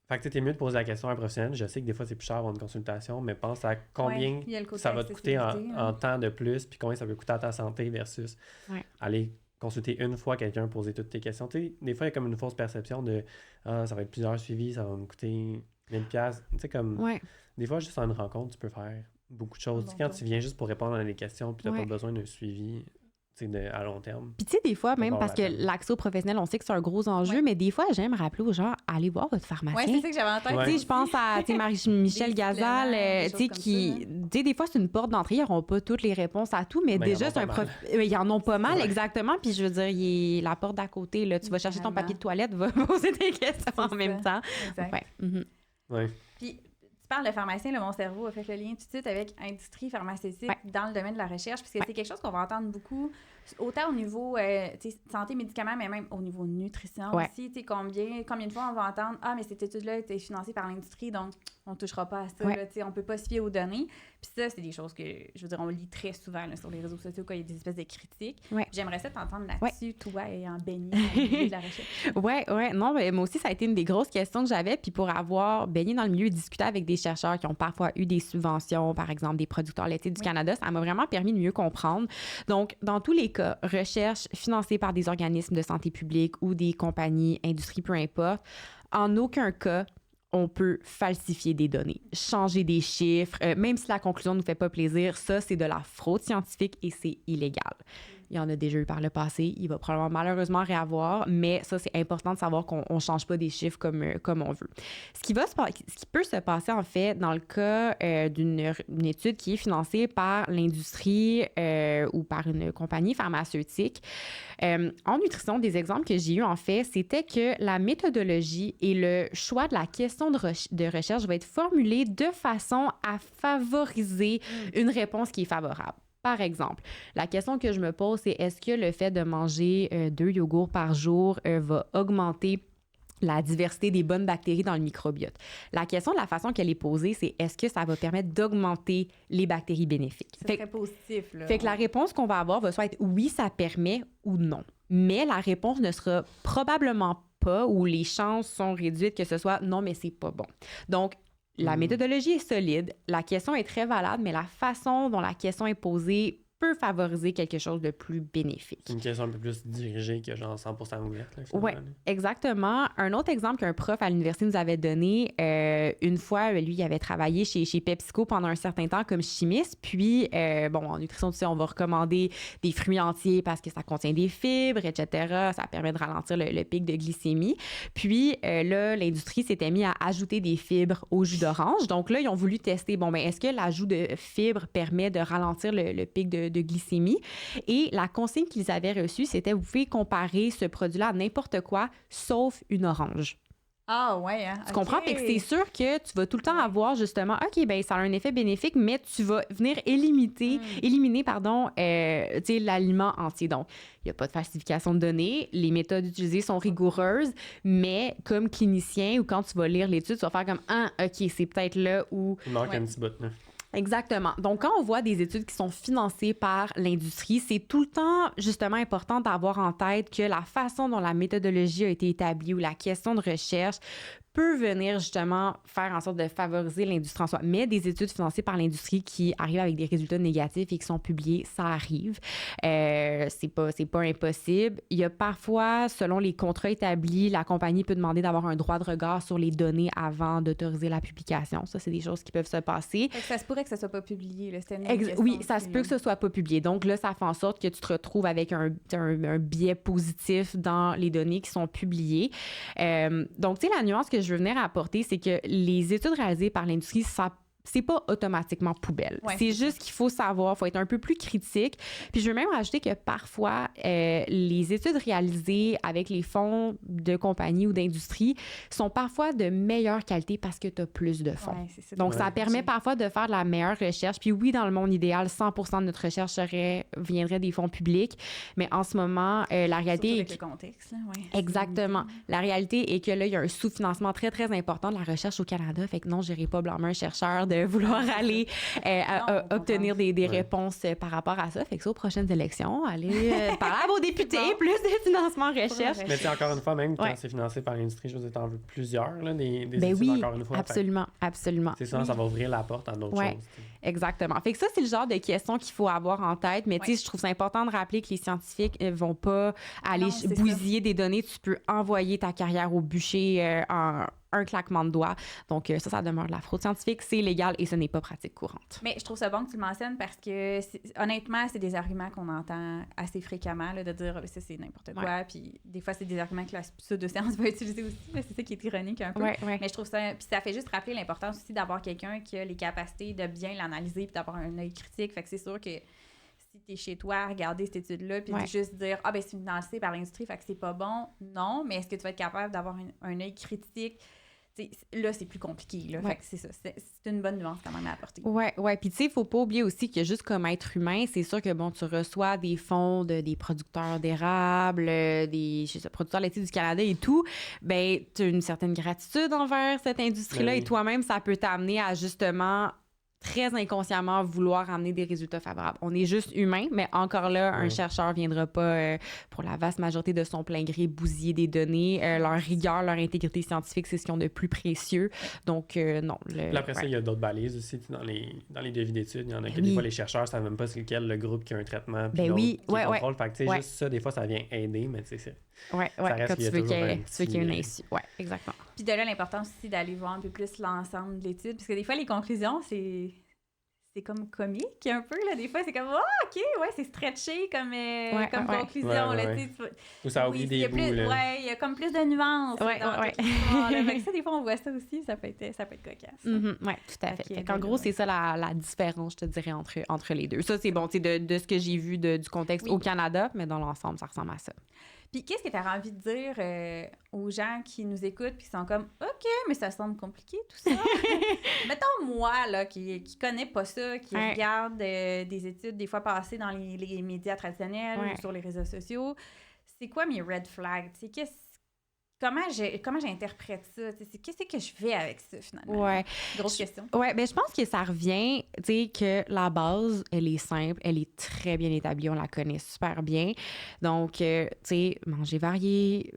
Speaker 1: Fait que t'es mieux de poser la question à un professionnel. Je sais que des fois, c'est plus cher avoir une consultation, mais pense à combien ça va te coûter en temps de plus, puis combien ça peut coûter à ta santé versus aller consulter une fois quelqu'un, poser toutes tes questions. Tu sais, des fois, il y a comme une fausse perception de « Ah, ça va être plusieurs suivis, ça va me coûter 1000$. » Tu sais, comme... Des fois, juste en une rencontre, tu peux faire beaucoup de choses. Quand tu viens juste pour répondre à des questions, puis t'as pas besoin d'un suivi... à long terme.
Speaker 3: Puis tu sais, des fois, même parce que l'accès aux professionnels, on sait que c'est un gros enjeu, mais des fois, j'aime rappeler aux gens, allez voir votre pharmacien.
Speaker 2: Oui, c'est ça que j'avais en tête.
Speaker 3: Tu sais, je pense à Marie-Michel Gazal, tu sais, qui... Tu sais, des fois, c'est une porte d'entrée, ils n'auront pas toutes les réponses à tout, mais déjà, c'est un ils en ont pas mal, exactement. Puis je veux dire, il est la porte d'à côté, là, tu vas chercher ton papier de toilette, va poser tes questions en même temps.
Speaker 2: Exact. Puis... Tu parles de pharmacien, mon cerveau a fait le lien tout de suite avec industrie pharmaceutique dans le domaine de la recherche, parce que c'est quelque chose qu'on va entendre beaucoup, autant au niveau santé, médicaments, mais même au niveau nutrition aussi. Combien de fois on va entendre « Ah, mais cette étude-là était financée par l'industrie, donc on ne touchera pas à ça, là, on ne peut pas se fier aux données. » Puis ça, c'est des choses que, je veux dire, on lit très souvent là, sur les réseaux sociaux quand il y a des espèces de critiques. J'aimerais ça t'entendre là-dessus, toi, ayant baigné dans le milieu de la recherche.
Speaker 3: Non, mais moi aussi, ça a été une des grosses questions que j'avais, puis pour avoir baigné dans le milieu et discuté avec des chercheurs qui ont parfois eu des subventions, par exemple des producteurs laitiers du Canada, ça m'a vraiment permis de mieux comprendre. Donc, dans tous les cas, recherche financée par des organismes de santé publique ou des compagnies, industries, peu importe, en aucun cas, on peut falsifier des données, changer des chiffres, même si la conclusion ne nous fait pas plaisir, ça, c'est de la fraude scientifique et c'est illégal. Il y en a déjà eu par le passé, il va probablement malheureusement réavoir, mais ça, c'est important de savoir qu'on ne change pas des chiffres comme on veut. Ce qui peut se passer, en fait, dans le cas d'une étude qui est financée par l'industrie ou par une compagnie pharmaceutique, en nutrition, des exemples que j'ai eus, en fait, c'était que la méthodologie et le choix de la question de recherche va être formulé de façon à favoriser une réponse qui est favorable. Par exemple, la question que je me pose, c'est est-ce que le fait de manger 2 yogourts par jour va augmenter la diversité des bonnes bactéries dans le microbiote? La question, de la façon qu'elle est posée, c'est est-ce que ça va permettre d'augmenter les bactéries bénéfiques?
Speaker 2: C'est très positif, là.
Speaker 3: Fait que la réponse qu'on va avoir va soit être oui, ça permet ou non. Mais la réponse ne sera probablement pas, ou les chances sont réduites que ce soit non, mais c'est pas bon. Donc, la méthodologie est solide, la question est très valable, mais la façon dont la question est posée peut favoriser quelque chose de plus bénéfique.
Speaker 1: C'est une question un peu plus dirigée que genre 100% ouverte.
Speaker 3: Oui, exactement. Un autre exemple qu'un prof à l'université nous avait donné, une fois, lui, il avait travaillé chez PepsiCo pendant un certain temps comme chimiste. Puis, en nutrition, tu sais, on va recommander des fruits entiers parce que ça contient des fibres, etc. Ça permet de ralentir le pic de glycémie. Puis, là, l'industrie s'était mis à ajouter des fibres au jus d'orange. Donc là, ils ont voulu tester, est-ce que l'ajout de fibres permet de ralentir le pic de glycémie? Et la consigne qu'ils avaient reçue, c'était vous pouvez comparer ce produit-là à n'importe quoi, sauf une orange.
Speaker 2: Ah ouais, hein?
Speaker 3: Tu comprends? Fait que c'est sûr que tu vas tout le temps avoir justement, OK, ça a un effet bénéfique, mais tu vas venir éliminer l'aliment entier. Donc, il n'y a pas de falsification de données. Les méthodes utilisées sont rigoureuses, mais comme clinicien ou quand tu vas lire l'étude, tu vas faire comme, OK, c'est peut-être là où...
Speaker 1: Il manque un petit bout, là.
Speaker 3: Exactement. Donc, quand on voit des études qui sont financées par l'industrie, c'est tout le temps justement important d'avoir en tête que la façon dont la méthodologie a été établie ou la question de recherche peut venir justement faire en sorte de favoriser l'industrie en soi. Mais des études financées par l'industrie qui arrivent avec des résultats négatifs et qui sont publiés, ça arrive. C'est pas impossible. Il y a parfois, selon les contrats établis, la compagnie peut demander d'avoir un droit de regard sur les données avant d'autoriser la publication. Ça, c'est des choses qui peuvent se passer.
Speaker 2: Ça se pourrait que ça soit pas publié. Là.
Speaker 3: Oui, ça se peut que ce soit pas publié. Donc là, ça fait en sorte que tu te retrouves avec un biais positif dans les données qui sont publiées. Donc, tu sais, la nuance que je veux venir apporter, c'est que les études réalisées par l'industrie, c'est pas automatiquement poubelle.
Speaker 2: Ouais,
Speaker 3: c'est juste qu'il faut savoir, il faut être un peu plus critique. Puis je veux même rajouter que parfois, les études réalisées avec les fonds de compagnie ou d'industrie sont parfois de meilleure qualité parce que tu as plus de fonds.
Speaker 2: Ouais, c'est ça.
Speaker 3: Donc, ça permet parfois de faire de la meilleure recherche. Puis oui, dans le monde idéal, 100% de notre recherche viendrait des fonds publics. Mais en ce moment, la réalité
Speaker 2: avec le contexte. Là, ouais.
Speaker 3: Exactement. La réalité est que là, il y a un sous-financement très, très important de la recherche au Canada. Fait que non, je n'irai pas blâmer un chercheur de vouloir aller obtenir des réponses par rapport à ça. Fait que ça, aux prochaines élections, allez parler à vos députés, plus de financement recherche.
Speaker 1: Mais c'est encore une fois, même quand c'est financé par l'industrie, je veux dire, t'en veux plusieurs, là, des études,
Speaker 3: oui,
Speaker 1: encore une fois.
Speaker 3: absolument.
Speaker 1: C'est ça, ça va ouvrir la porte à d'autres choses.
Speaker 3: Exactement. Fait que ça, c'est le genre de questions qu'il faut avoir en tête. Mais tu sais, je trouve ça important de rappeler que les scientifiques ne vont pas aller bousiller des données. Tu peux envoyer ta carrière au bûcher en un claquement de doigts. Donc, ça demeure de la fraude scientifique. C'est légal et ce n'est pas pratique courante.
Speaker 2: Mais je trouve ça bon que tu le mentionnes parce que, honnêtement, c'est des arguments qu'on entend assez fréquemment, là, de dire ça, c'est n'importe quoi. Puis des fois, c'est des arguments que la pseudo-science va utiliser aussi. Là, c'est ça qui est ironique un peu. Mais je trouve ça... Puis ça fait juste rappeler l'importance aussi d'avoir quelqu'un qui a les capacités de bien l'analyser puis d'avoir un œil critique. Fait que c'est sûr que si t'es chez toi à regarder cette étude-là puis de juste dire « c'est financé par l'industrie, fait que c'est pas bon », non. Mais est-ce que tu vas être capable d'avoir un œil critique? T'sais, là, c'est plus compliqué. Là. Fait que c'est ça. C'est une bonne nuance quand même à apporter.
Speaker 3: Oui. Puis, tu sais, il ne faut pas oublier aussi que juste comme être humain, c'est sûr que, tu reçois des fonds des producteurs d'érable, des producteurs laitiers du Canada et tout. Ben, tu as une certaine gratitude envers cette industrie-là et toi-même, ça peut t'amener à justement très inconsciemment vouloir amener des résultats favorables. On est juste humain, mais encore là, un chercheur viendra pas, pour la vaste majorité de son plein gré, bousiller des données. Leur rigueur, leur intégrité scientifique, c'est ce qu'ils ont de plus précieux. Donc, non.
Speaker 1: Puis après ça, il y a d'autres balises aussi. Dans les devis d'études, il y en a que des fois, les chercheurs ne savent même pas c'est lequel le groupe qui a un traitement. Puis qui contrôle. Fait que, tu sais, juste ça, des fois, ça vient aider, mais tu sais,
Speaker 3: quand tu veux qu'il y ait une issue. Oui, exactement.
Speaker 2: Puis de là, l'importance aussi d'aller voir un peu plus l'ensemble de l'étude, parce que des fois, les conclusions, c'est comme comique un peu, là. Des fois, c'est comme, OK, ouais, c'est stretché comme conclusion, là, tu sais.
Speaker 1: Ou ça oublie des bouts, là.
Speaker 2: Ouais, il y a comme plus de nuances dans toute l'histoire, là. Fait que ça, des fois, on voit ça aussi, ça peut être cocasse.
Speaker 3: Oui, tout à fait. En gros, c'est ça la différence, je te dirais, entre les deux. Ça, c'est bon, tu sais, de ce que j'ai vu du contexte au Canada, mais dans l'ensemble, ça ressemble à ça.
Speaker 2: Puis qu'est-ce que tu as envie de dire aux gens qui nous écoutent puis qui sont comme OK, mais ça semble compliqué tout ça. Mettons moi là qui connais pas ça, qui regarde des études des fois passées dans les médias traditionnels ou sur les réseaux sociaux. C'est quoi mes red flags? Comment j'interprète ça? Qu'est-ce que je fais avec ça, finalement?
Speaker 3: Ouais.
Speaker 2: Grosse question.
Speaker 3: Ouais, ben je pense que ça revient, tu sais, que la base, elle est simple, elle est très bien établie, on la connaît super bien. Donc, tu sais, manger varié,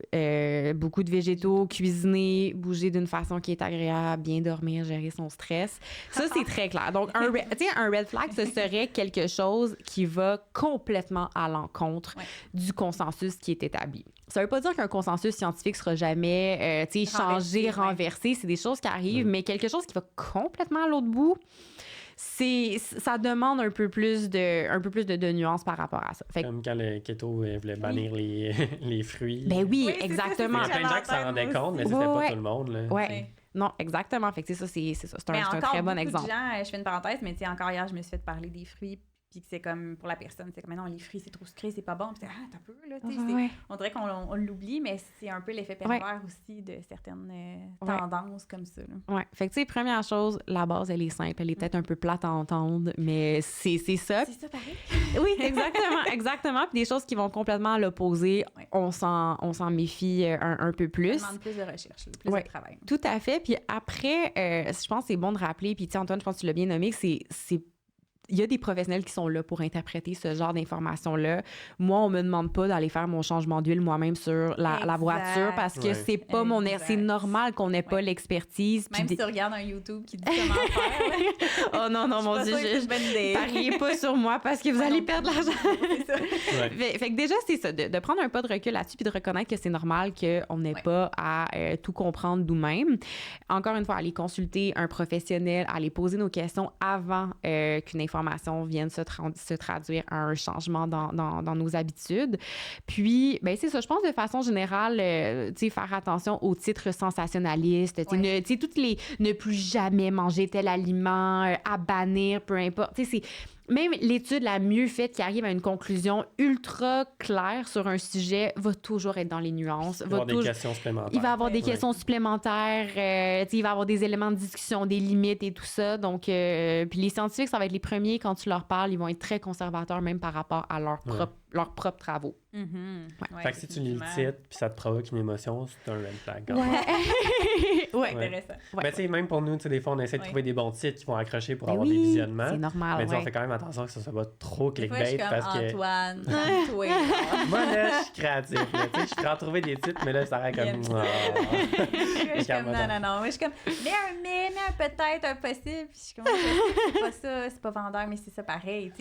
Speaker 3: beaucoup de végétaux, cuisiner, bouger d'une façon qui est agréable, bien dormir, gérer son stress. Ça, c'est très clair. Donc, un red flag, ce serait quelque chose qui va complètement à l'encontre du consensus qui est établi. Ça veut pas dire qu'un consensus scientifique sera jamais changé, renversé. C'est des choses qui arrivent, mais quelque chose qui va complètement à l'autre bout, ça demande un peu plus de nuances par rapport à ça.
Speaker 1: Comme quand le keto voulait bannir les fruits.
Speaker 3: Ben oui, exactement.
Speaker 1: Il y a plein de gens qui s'en rendaient compte, mais c'était pas tout le monde. Là.
Speaker 3: Ouais. Non, exactement. Fait que ça, c'est ça. C'est un très bon exemple.
Speaker 2: Gens, je fais une parenthèse, mais encore hier, je me suis fait parler des fruits. Puis que c'est comme, pour la personne, c'est comme, non, les fruits, c'est trop sucré, c'est pas bon. Puis t'as peu, là, tu sais. On dirait qu'on l'oublie, mais c'est un peu l'effet pervers aussi de certaines tendances comme ça.
Speaker 3: Oui. Fait que, tu sais, première chose, la base, elle est simple. Elle est peut-être un peu plate à entendre, mais c'est ça.
Speaker 2: C'est ça, pareil.
Speaker 3: Oui, exactement. Puis des choses qui vont complètement à l'opposé, on s'en méfie un peu plus.
Speaker 2: Ça demande plus de recherche, plus de travail.
Speaker 3: Tout à fait. Puis après, je pense que c'est bon de rappeler, puis tu sais, Antoine, je pense que tu l'as bien nommé, que il y a des professionnels qui sont là pour interpréter ce genre d'informations-là. Moi, on me demande pas d'aller faire mon changement d'huile moi-même sur la voiture parce que c'est pas mon air. C'est normal qu'on n'ait pas l'expertise.
Speaker 2: Même si tu regardes un YouTube qui dit comment faire.
Speaker 3: Oh non, mon Dieu, pariez pas sur moi parce que vous allez perdre l'argent.
Speaker 2: C'est ça.
Speaker 3: Fait que déjà, c'est ça, de prendre un pas de recul là-dessus puis de reconnaître que c'est normal qu'on n'ait pas à tout comprendre nous-mêmes. Encore une fois, aller consulter un professionnel, aller poser nos questions avant qu'une information viennent se traduire à un changement dans nos habitudes. Puis, ben c'est ça, je pense de façon générale, tu sais, faire attention aux titres sensationnalistes, tu sais, toutes les ne plus jamais manger tel aliment, à bannir, peu importe. Tu sais, c'est même l'étude la mieux faite qui arrive à une conclusion ultra claire sur un sujet va toujours être dans les nuances.
Speaker 1: Il va avoir des questions supplémentaires.
Speaker 3: Il va avoir des questions supplémentaires. Il va avoir des éléments de discussion, des limites et tout ça. Donc, puis les scientifiques, ça va être les premiers, quand tu leur parles, ils vont être très conservateurs même par rapport à leurs propres travaux.
Speaker 1: Fait que si tu lis le titre puis ça te provoque une émotion, c'est un red flag.
Speaker 2: Ouais, intéressant.
Speaker 1: Mais tu sais, même pour nous, des fois, on essaie de trouver des bons titres qui vont accrocher pour avoir des visionnements.
Speaker 3: C'est normal.
Speaker 1: Mais on fait quand même attention que ça soit pas trop clickbait parce que.
Speaker 2: Antoine,
Speaker 1: moi, là, je suis créatif. Je suis prêt à trouver des titres, mais là, ça arrête comme.
Speaker 2: Je suis comme, non. Moi, je suis comme, mais un peut-être, un possible. Puis je suis comme, c'est pas ça, c'est pas vendeur, mais c'est ça pareil.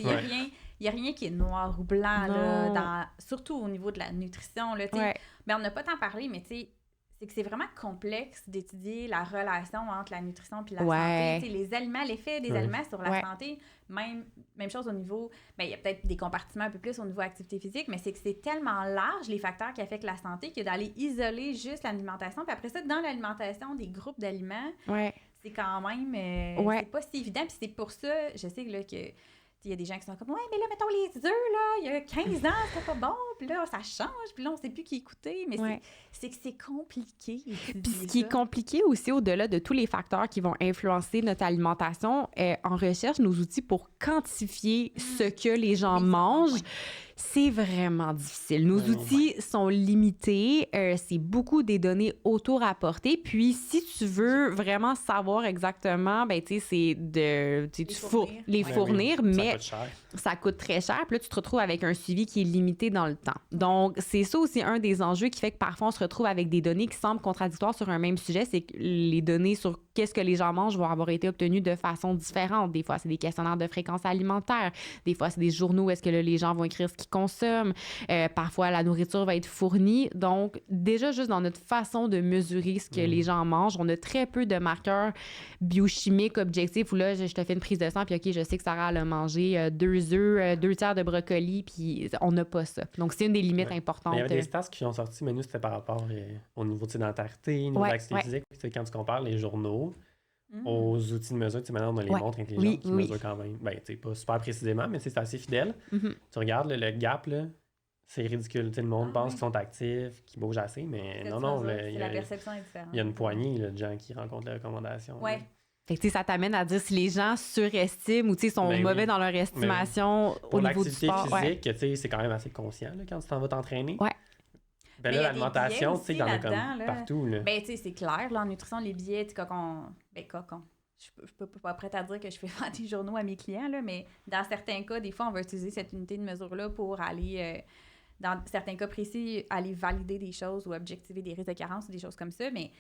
Speaker 2: Il n'y a rien qui est noir ou blanc, là, surtout au niveau de la nutrition. Là, mais on n'a pas tant parlé, mais tu sais, c'est que c'est vraiment complexe d'étudier la relation entre la nutrition et la santé. Les aliments, l'effet des aliments sur la santé, même chose au niveau... il y a peut-être des compartiments un peu plus au niveau activité physique, mais c'est que c'est tellement large, les facteurs qui affectent la santé, que d'aller isoler juste l'alimentation. Puis après ça, dans l'alimentation, des groupes d'aliments, c'est quand même... c'est pas si évident. Puis c'est pour ça, je sais que il y a des gens qui sont comme, ouais, mais là, mettons les œufs, là, il y a 15 ans, c'était pas bon, puis là, ça change, puis là, on sait plus qui écouter, mais c'est que c'est compliqué.
Speaker 3: Puis ce qui est compliqué aussi, au-delà de tous les facteurs qui vont influencer notre alimentation, en recherche nos outils pour quantifier ce que les gens mangent. C'est vraiment difficile. Nos outils sont limités. C'est beaucoup des données auto-rapportées. Puis, si tu veux vraiment savoir exactement, ben, tu sais, c'est de les fournir, mais
Speaker 1: Ça coûte cher.
Speaker 3: ça coûte très cher. Puis là, tu te retrouves avec un suivi qui est limité dans le temps. Donc, c'est ça aussi un des enjeux qui fait que parfois, on se retrouve avec des données qui semblent contradictoires sur un même sujet. C'est que les données sur qu'est-ce que les gens mangent vont avoir été obtenues de façon différente. Des fois, c'est des questionnaires de fréquence alimentaire. Des fois, c'est des journaux où est-ce que là, les gens vont écrire ce qu'ils consomment. Parfois, la nourriture va être fournie. Donc, déjà, juste dans notre façon de mesurer ce que les gens mangent, on a très peu de marqueurs biochimiques objectifs où là, je te fais une prise de sang, puis OK, je sais que Sarah elle a mangé 2 œufs, 2 tiers de brocoli, puis on n'a pas ça. Donc, c'est une des limites importantes.
Speaker 1: Mais il y avait des stats qui ont sorti, mais nous, c'était par rapport au niveau de sédentarité, au niveau de l'activité physique. Puis, quand tu compares les journaux aux outils de mesure, maintenant, on a les montres intelligentes qui mesurent quand même. Ben, tu sais, pas super précisément, mais c'est assez fidèle. Tu regardes le gap, là, c'est ridicule. Le monde pense qu'ils sont actifs, qu'ils bougent assez, mais non,
Speaker 2: la perception est différente.
Speaker 1: Il y a une poignée là, de gens qui rencontrent les recommandations.
Speaker 2: Ouais.
Speaker 3: Fait que ça t'amène à dire si les gens surestiment ou sont mauvais dans leur estimation au niveau du sport.
Speaker 1: Pour l'activité physique, c'est quand même assez conscient là, quand tu t'en vas t'entraîner.
Speaker 3: Ouais.
Speaker 1: Ben là, l'alimentation, il y en a comme partout. Là.
Speaker 2: Ben, tu sais, c'est clair, là, en nutrition, les billets, cocon. Je peux pas prête à dire que je fais faire des journaux à mes clients, là, mais dans certains cas, des fois, on va utiliser cette unité de mesure-là pour aller, dans certains cas précis, aller valider des choses ou objectiver des risques de carence ou des choses comme ça, mais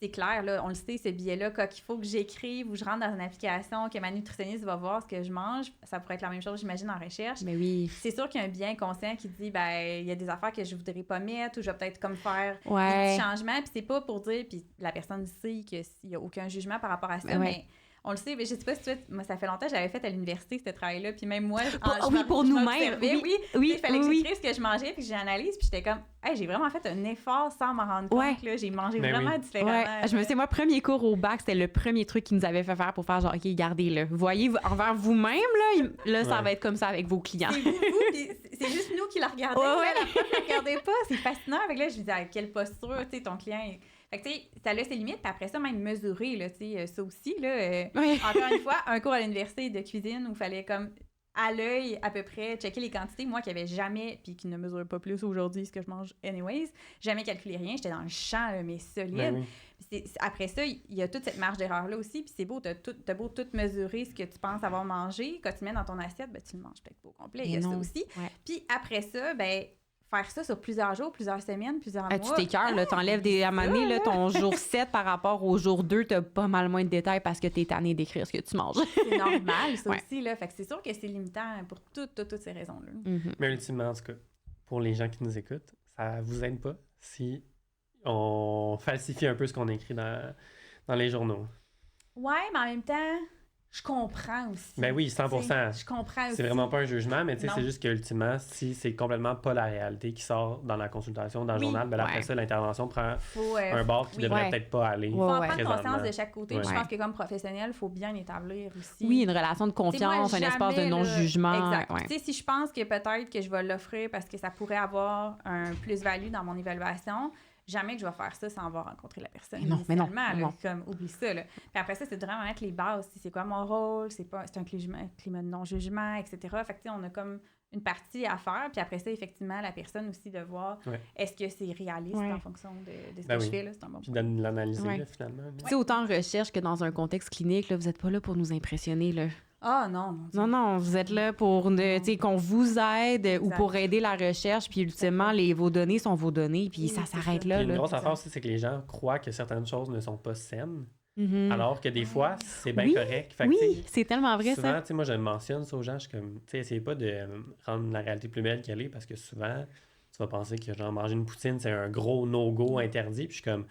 Speaker 2: c'est clair, là, on le sait, ce billet-là, quand il faut que j'écrive ou je rentre dans une application, que ma nutritionniste va voir ce que je mange, ça pourrait être la même chose, j'imagine, en recherche.
Speaker 3: Mais oui.
Speaker 2: C'est sûr qu'il y a un biais inconscient qui dit, ben, il y a des affaires que je voudrais pas mettre ou je vais peut-être comme faire des petits changements, puis c'est pas pour dire, puis la personne sait qu'il n'y a aucun jugement par rapport à ça, mais on le sait, mais je sais pas si moi, ça fait longtemps que j'avais fait à l'université ce travail-là, puis même moi,
Speaker 3: pour nous-mêmes.
Speaker 2: Oui, il fallait que j'écrive ce que je mangeais, puis que j'analyse, puis j'étais comme, hey, j'ai vraiment fait un effort sans m'en rendre compte, là, j'ai mangé vraiment différemment.
Speaker 3: Je me souviens, moi, premier cours au bac, c'était le premier truc qu'ils nous avaient fait faire pour faire genre, OK, gardez-le. Voyez, envers vous-même, là, ça va être comme ça avec vos clients.
Speaker 2: C'est vous, puis c'est juste nous qui la regardons. La prof ne regardait pas, c'est fascinant. Avec là, je lui disais, quelle posture, tu sais, ton client est... Fait que, tu sais, ça a ses limites, puis après ça, même mesurer, là, tu sais, ça aussi, là. Encore une fois, un cours à l'université de cuisine où il fallait, comme, à l'œil, à peu près, checker les quantités. Moi, qui n'avais jamais, puis qui ne mesure pas plus aujourd'hui ce que je mange anyways, jamais calculé rien. J'étais dans le champ, là, mais solide. Après ça, il y a toute cette marge d'erreur-là aussi, puis c'est beau, t'as beau tout mesurer ce que tu penses avoir mangé. Quand tu mets dans ton assiette, ben, tu le manges peut-être pas au complet. Il y a ça aussi. Puis après ça, ben... faire ça sur plusieurs jours, plusieurs semaines, plusieurs mois.
Speaker 3: Tu t'écœures, là, t'enlèves des amanés, là, ton jour 7 par rapport au jour 2, t'as pas mal moins de détails parce que t'es tanné d'écrire ce que tu manges.
Speaker 2: C'est normal, ça aussi, là. Fait que c'est sûr que c'est limitant pour toutes ces raisons-là.
Speaker 1: Mais ultimement, en tout cas, pour les gens qui nous écoutent, ça vous aide pas si on falsifie un peu ce qu'on écrit dans les journaux.
Speaker 2: Ouais, mais en même temps... Je comprends aussi.
Speaker 1: Ben oui, 100%.
Speaker 2: Je comprends aussi.
Speaker 1: C'est vraiment pas un jugement, mais c'est juste qu'ultimement, si c'est complètement pas la réalité qui sort dans la consultation, dans le journal, ben après ça, l'intervention prend un bord qui devrait peut-être pas aller.
Speaker 2: Il faut en prendre conscience de chaque côté. Je pense que comme professionnel, il faut bien établir aussi.
Speaker 3: Oui, une relation de confiance, un espace de non-jugement.
Speaker 2: Exact. Tu sais, si je pense que peut-être que je vais l'offrir parce que ça pourrait avoir un plus-value dans mon évaluation, jamais que je vais faire ça sans avoir rencontré la personne.
Speaker 3: Mais non.
Speaker 2: Comme, oublie ça. Là. Puis après ça, c'est de vraiment mettre les bases. C'est quoi mon rôle? C'est un climat de non-jugement, etc. Fait que, tu sais, on a comme une partie à faire. Puis après ça, effectivement, la personne aussi de voir est-ce que c'est réaliste en fonction de ce que je fais. Là, c'est un bon
Speaker 1: puis de l'analyser, là, finalement.
Speaker 3: Tu sais, autant en recherche que dans un contexte clinique, là, vous n'êtes pas là pour nous impressionner, là.
Speaker 2: Ah non.
Speaker 3: Non, vous êtes là pour qu'on vous aide ou pour aider la recherche, puis ultimement, vos données sont vos données, puis ça s'arrête là.
Speaker 1: Une grosse affaire aussi, c'est que les gens croient que certaines choses ne sont pas saines, alors que des fois, c'est bien correct. Fait que,
Speaker 3: c'est tellement vrai,
Speaker 1: souvent,
Speaker 3: ça.
Speaker 1: Moi, je mentionne ça aux gens, je suis comme, tu sais, essayez pas de rendre la réalité plus belle qu'elle est, parce que souvent, tu vas penser que genre manger une poutine, c'est un gros no-go interdit, puis je suis comme...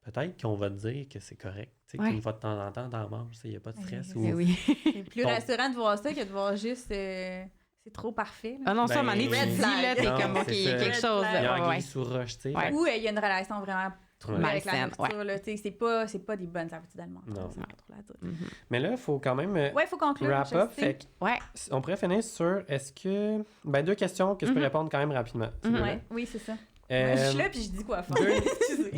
Speaker 1: Peut-être qu'on va te dire que c'est correct. Tu sais, qu'une fois de temps en temps, t'en manges. Il n'y a pas de stress.
Speaker 2: C'est plus rassurant de voir ça que de voir juste... c'est trop parfait. Là.
Speaker 3: Ah non, ça, à un moment donné, tu te dis, là, t'es comme, OK, il y a quelque chose.
Speaker 1: Il y a anguille sous roche, tu sais.
Speaker 2: Ou il y a une relation vraiment avec la nourriture. Là, c'est pas des bonnes habitudes alimentaires.
Speaker 1: Non.
Speaker 2: C'est pas trop la dire.
Speaker 1: Mais là, il faut quand même
Speaker 2: faut conclure.
Speaker 1: Wrap up. Fait on pourrait finir sur, est-ce que... Ben, 2 questions que je peux répondre quand même rapidement.
Speaker 2: Oui, c'est ça. Je suis là, puis je dis quoi faire.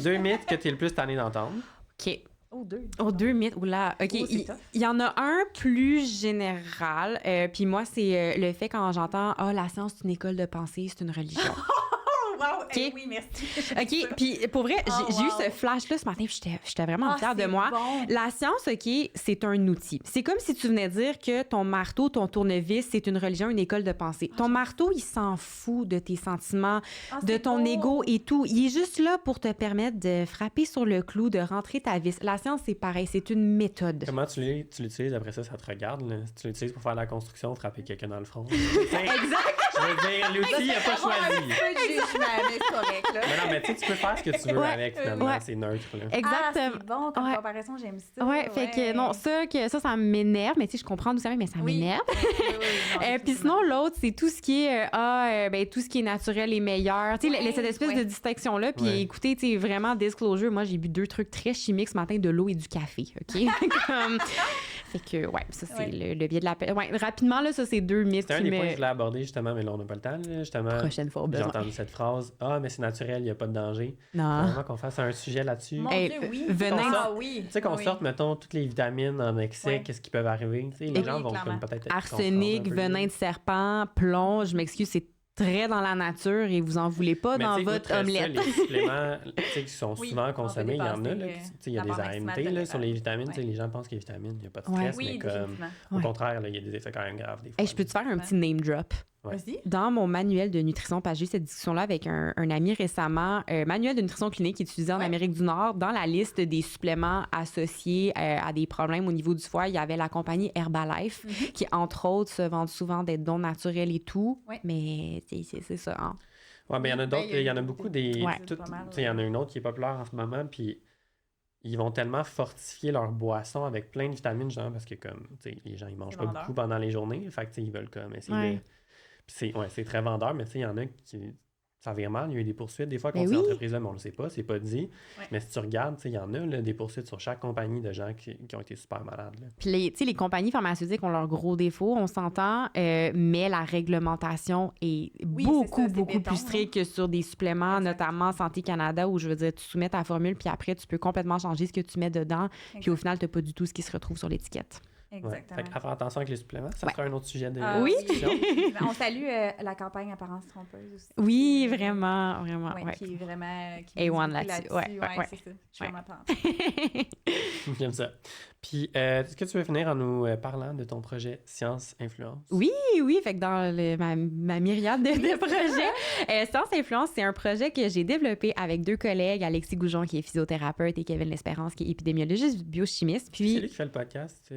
Speaker 1: 2 mythes que tu es le plus tanné d'entendre.
Speaker 3: OK.
Speaker 2: 2.
Speaker 3: Oh, 2 mythes. Oula, OK.
Speaker 2: Oh, c'est tough.
Speaker 3: Il y en a un plus général. Puis moi, c'est le fait quand j'entends « Ah, la science, c'est une école de pensée, c'est une religion. »
Speaker 2: Wow!
Speaker 3: OK.
Speaker 2: Oui, merci.
Speaker 3: OK, puis pour vrai, j'ai eu
Speaker 2: wow.
Speaker 3: ce flash-là ce matin, puis j'étais vraiment fière de moi.
Speaker 2: Bon.
Speaker 3: La science, OK, c'est un outil. C'est comme si tu venais dire que ton marteau, ton tournevis, c'est une religion, une école de pensée. Ton marteau, il s'en fout de tes sentiments, de ton ego et tout. Il est juste là pour te permettre de frapper sur le clou, de rentrer ta vis. La science, c'est pareil, c'est une méthode.
Speaker 1: Comment tu l'utilises après ça te regarde, là? Si tu l'utilises pour faire la construction, frapper quelqu'un dans le front.
Speaker 3: Exact.
Speaker 1: Je veux dire, l'outil, il n'a pas choisi.
Speaker 2: Un peu de jugement, mais c'est correct, là.
Speaker 1: Mais non, mais tu peux faire ce que tu veux
Speaker 3: Ouais.
Speaker 1: avec, finalement.
Speaker 3: Ouais.
Speaker 1: C'est neutre, là.
Speaker 2: Ah,
Speaker 3: Exactement.
Speaker 2: c'est bon, comme
Speaker 3: Ouais.
Speaker 2: comparaison, j'aime ça.
Speaker 3: Ouais, fait que non, ça m'énerve, mais tu sais, je comprends d'où ça vient, mais ça m'énerve.
Speaker 2: Oui,
Speaker 3: Puis sinon, l'autre, c'est tout ce qui est tout ce qui est naturel est meilleur. Tu sais,
Speaker 2: Ouais,
Speaker 3: cette espèce
Speaker 2: ouais.
Speaker 3: de distinction-là. Puis
Speaker 1: Ouais.
Speaker 3: écoutez, tu sais, vraiment, disclosure, moi, j'ai bu 2 trucs très chimiques ce matin, de l'eau et du café, OK? Fait que, ouais, ça, c'est
Speaker 2: Ouais.
Speaker 3: le biais de la... Ouais, rapidement, là, ça, c'est 2 mythes
Speaker 1: C'était un
Speaker 3: qui
Speaker 1: des points que je
Speaker 3: me...
Speaker 1: voulais aborder, justement, mais là, on n'a pas le temps, là. Justement,
Speaker 3: Prochaine fois, au
Speaker 1: j'ai
Speaker 3: besoin.
Speaker 1: entendu cette phrase « Ah, mais c'est naturel, il n'y a pas de danger. »
Speaker 3: Non.
Speaker 1: Vraiment qu'on fasse un sujet là-dessus.
Speaker 2: Mon
Speaker 3: Hey,
Speaker 2: Dieu, oui.
Speaker 3: venin-
Speaker 2: Ah oui.
Speaker 1: Tu sais, qu'on
Speaker 2: oui.
Speaker 1: sorte, mettons, toutes les vitamines en excès,
Speaker 2: Ouais.
Speaker 1: qu'est-ce qui peut arriver. Tu sais, les
Speaker 2: Oui,
Speaker 1: gens vont
Speaker 2: clairement.
Speaker 1: comme peut-être...
Speaker 3: Arsenic,
Speaker 1: comprendre un peu.
Speaker 3: venin de serpent, plomb, je m'excuse, c'est très dans la nature et vous en voulez pas
Speaker 1: Mais
Speaker 3: dans
Speaker 1: tu sais,
Speaker 3: votre
Speaker 1: outre
Speaker 3: omelette.
Speaker 1: Ça, les suppléments tu sais, qui sont
Speaker 2: Oui,
Speaker 1: souvent
Speaker 2: on peut
Speaker 1: consommés, il y en a.
Speaker 2: dépasser,
Speaker 1: Là, tu sais, il y a des
Speaker 2: l'apport maximal
Speaker 1: AMT
Speaker 2: de
Speaker 1: là, sur les
Speaker 2: l'épaule.
Speaker 1: vitamines. Tu sais,
Speaker 2: Ouais.
Speaker 1: les gens pensent qu'il y a des vitamines, il n'y a pas de
Speaker 3: Ouais.
Speaker 1: stress,
Speaker 2: Oui,
Speaker 1: mais comme,
Speaker 2: définitivement.
Speaker 1: au
Speaker 3: Ouais.
Speaker 1: contraire, là, il y a des effets quand même graves des fois.
Speaker 3: Hey, je peux te faire un petit name drop?
Speaker 1: Ouais.
Speaker 2: Vas-y.
Speaker 3: Dans mon manuel de nutrition, parce que j'ai eu cette discussion-là avec un ami récemment, manuel de nutrition clinique utilisé en
Speaker 2: Ouais.
Speaker 3: Amérique du Nord, dans la liste des suppléments associés à des problèmes au niveau du foie, il y avait la compagnie Herbalife, qui, entre autres, se vante souvent d'être dons naturels et tout.
Speaker 2: Ouais.
Speaker 3: Mais c'est ça. Hein?
Speaker 1: Ouais, mais il y en a d'autres,
Speaker 2: Ben, il y a
Speaker 1: il y en a
Speaker 2: des-
Speaker 1: beaucoup des.
Speaker 3: Ouais.
Speaker 1: tout-
Speaker 2: Pas mal,
Speaker 1: tu sais, il y en a une autre qui est populaire en ce moment, puis ils vont tellement fortifier leur boisson avec plein de vitamines, genre, parce que comme, tu sais, les gens, ils mangent
Speaker 2: C'est
Speaker 1: pas
Speaker 2: vendeur.
Speaker 1: beaucoup pendant les journées, fait que, tu sais, ils veulent comme essayer
Speaker 3: Ouais.
Speaker 1: de. Puis c'est très vendeur, mais tu sais, il y en a qui. Ça vire mal, il y a eu des poursuites des fois
Speaker 3: Ben
Speaker 1: contre ces
Speaker 3: oui.
Speaker 1: entreprises-là, mais on le sait pas, c'est pas dit.
Speaker 2: Ouais.
Speaker 1: Mais si tu regardes, tu sais, il y en a là, des poursuites sur chaque compagnie de gens qui ont été super malades. Là.
Speaker 3: Puis tu sais, les compagnies pharmaceutiques ont leurs gros défauts, on s'entend, mais la réglementation est
Speaker 2: Oui,
Speaker 3: beaucoup,
Speaker 2: c'est ça, c'est
Speaker 3: beaucoup
Speaker 2: béton,
Speaker 3: plus stricte que sur des suppléments,
Speaker 2: Exact.
Speaker 3: notamment Santé Canada, où je veux dire, tu soumets ta formule, puis après, tu peux complètement changer ce que tu mets dedans, puis au final, tu n'as pas du tout ce qui se retrouve sur l'étiquette.
Speaker 1: Ouais.
Speaker 2: Exactement.
Speaker 1: Fait que à faire attention avec les suppléments, ça
Speaker 3: Ouais.
Speaker 1: sera un autre sujet de
Speaker 2: Ah,
Speaker 3: Oui.
Speaker 1: discussion.
Speaker 2: On salue la campagne Apparence trompeuse aussi.
Speaker 3: Oui, vraiment, vraiment.
Speaker 2: Ouais,
Speaker 3: Ouais.
Speaker 2: qui est vraiment... Qui
Speaker 3: A1
Speaker 2: mise beaucoup
Speaker 3: là-dessus. Ouais, ouais.
Speaker 2: c'est ça. Je suis
Speaker 3: Ouais.
Speaker 2: vraiment contente.
Speaker 1: J'aime ça. Puis, est-ce que tu veux finir en nous parlant de ton projet Science Influence?
Speaker 3: Oui, oui, fait que dans ma myriade de projets, Science Influence, c'est un projet que j'ai développé avec 2 collègues, Alexis Goujon, qui est physiothérapeute, et Kevin L'Espérance, qui est épidémiologiste biochimiste.
Speaker 1: C'est lui
Speaker 3: Puis,
Speaker 1: qui fait le podcast.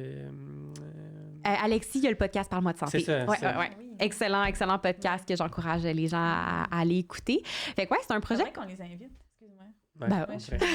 Speaker 3: Alexis, il y a le podcast Parle-moi de santé.
Speaker 1: C'est ça,
Speaker 3: Ouais,
Speaker 1: c'est ça.
Speaker 3: ouais, ouais.
Speaker 2: Oui.
Speaker 3: Excellent, excellent podcast que j'encourage les gens à aller écouter. Fait que ouais, c'est un
Speaker 2: C'est
Speaker 3: projet.
Speaker 2: vrai qu'on les invite. Excuse-moi.
Speaker 1: Ouais,
Speaker 3: Ben,
Speaker 2: Ouais,
Speaker 1: c'est
Speaker 2: je
Speaker 1: vrai.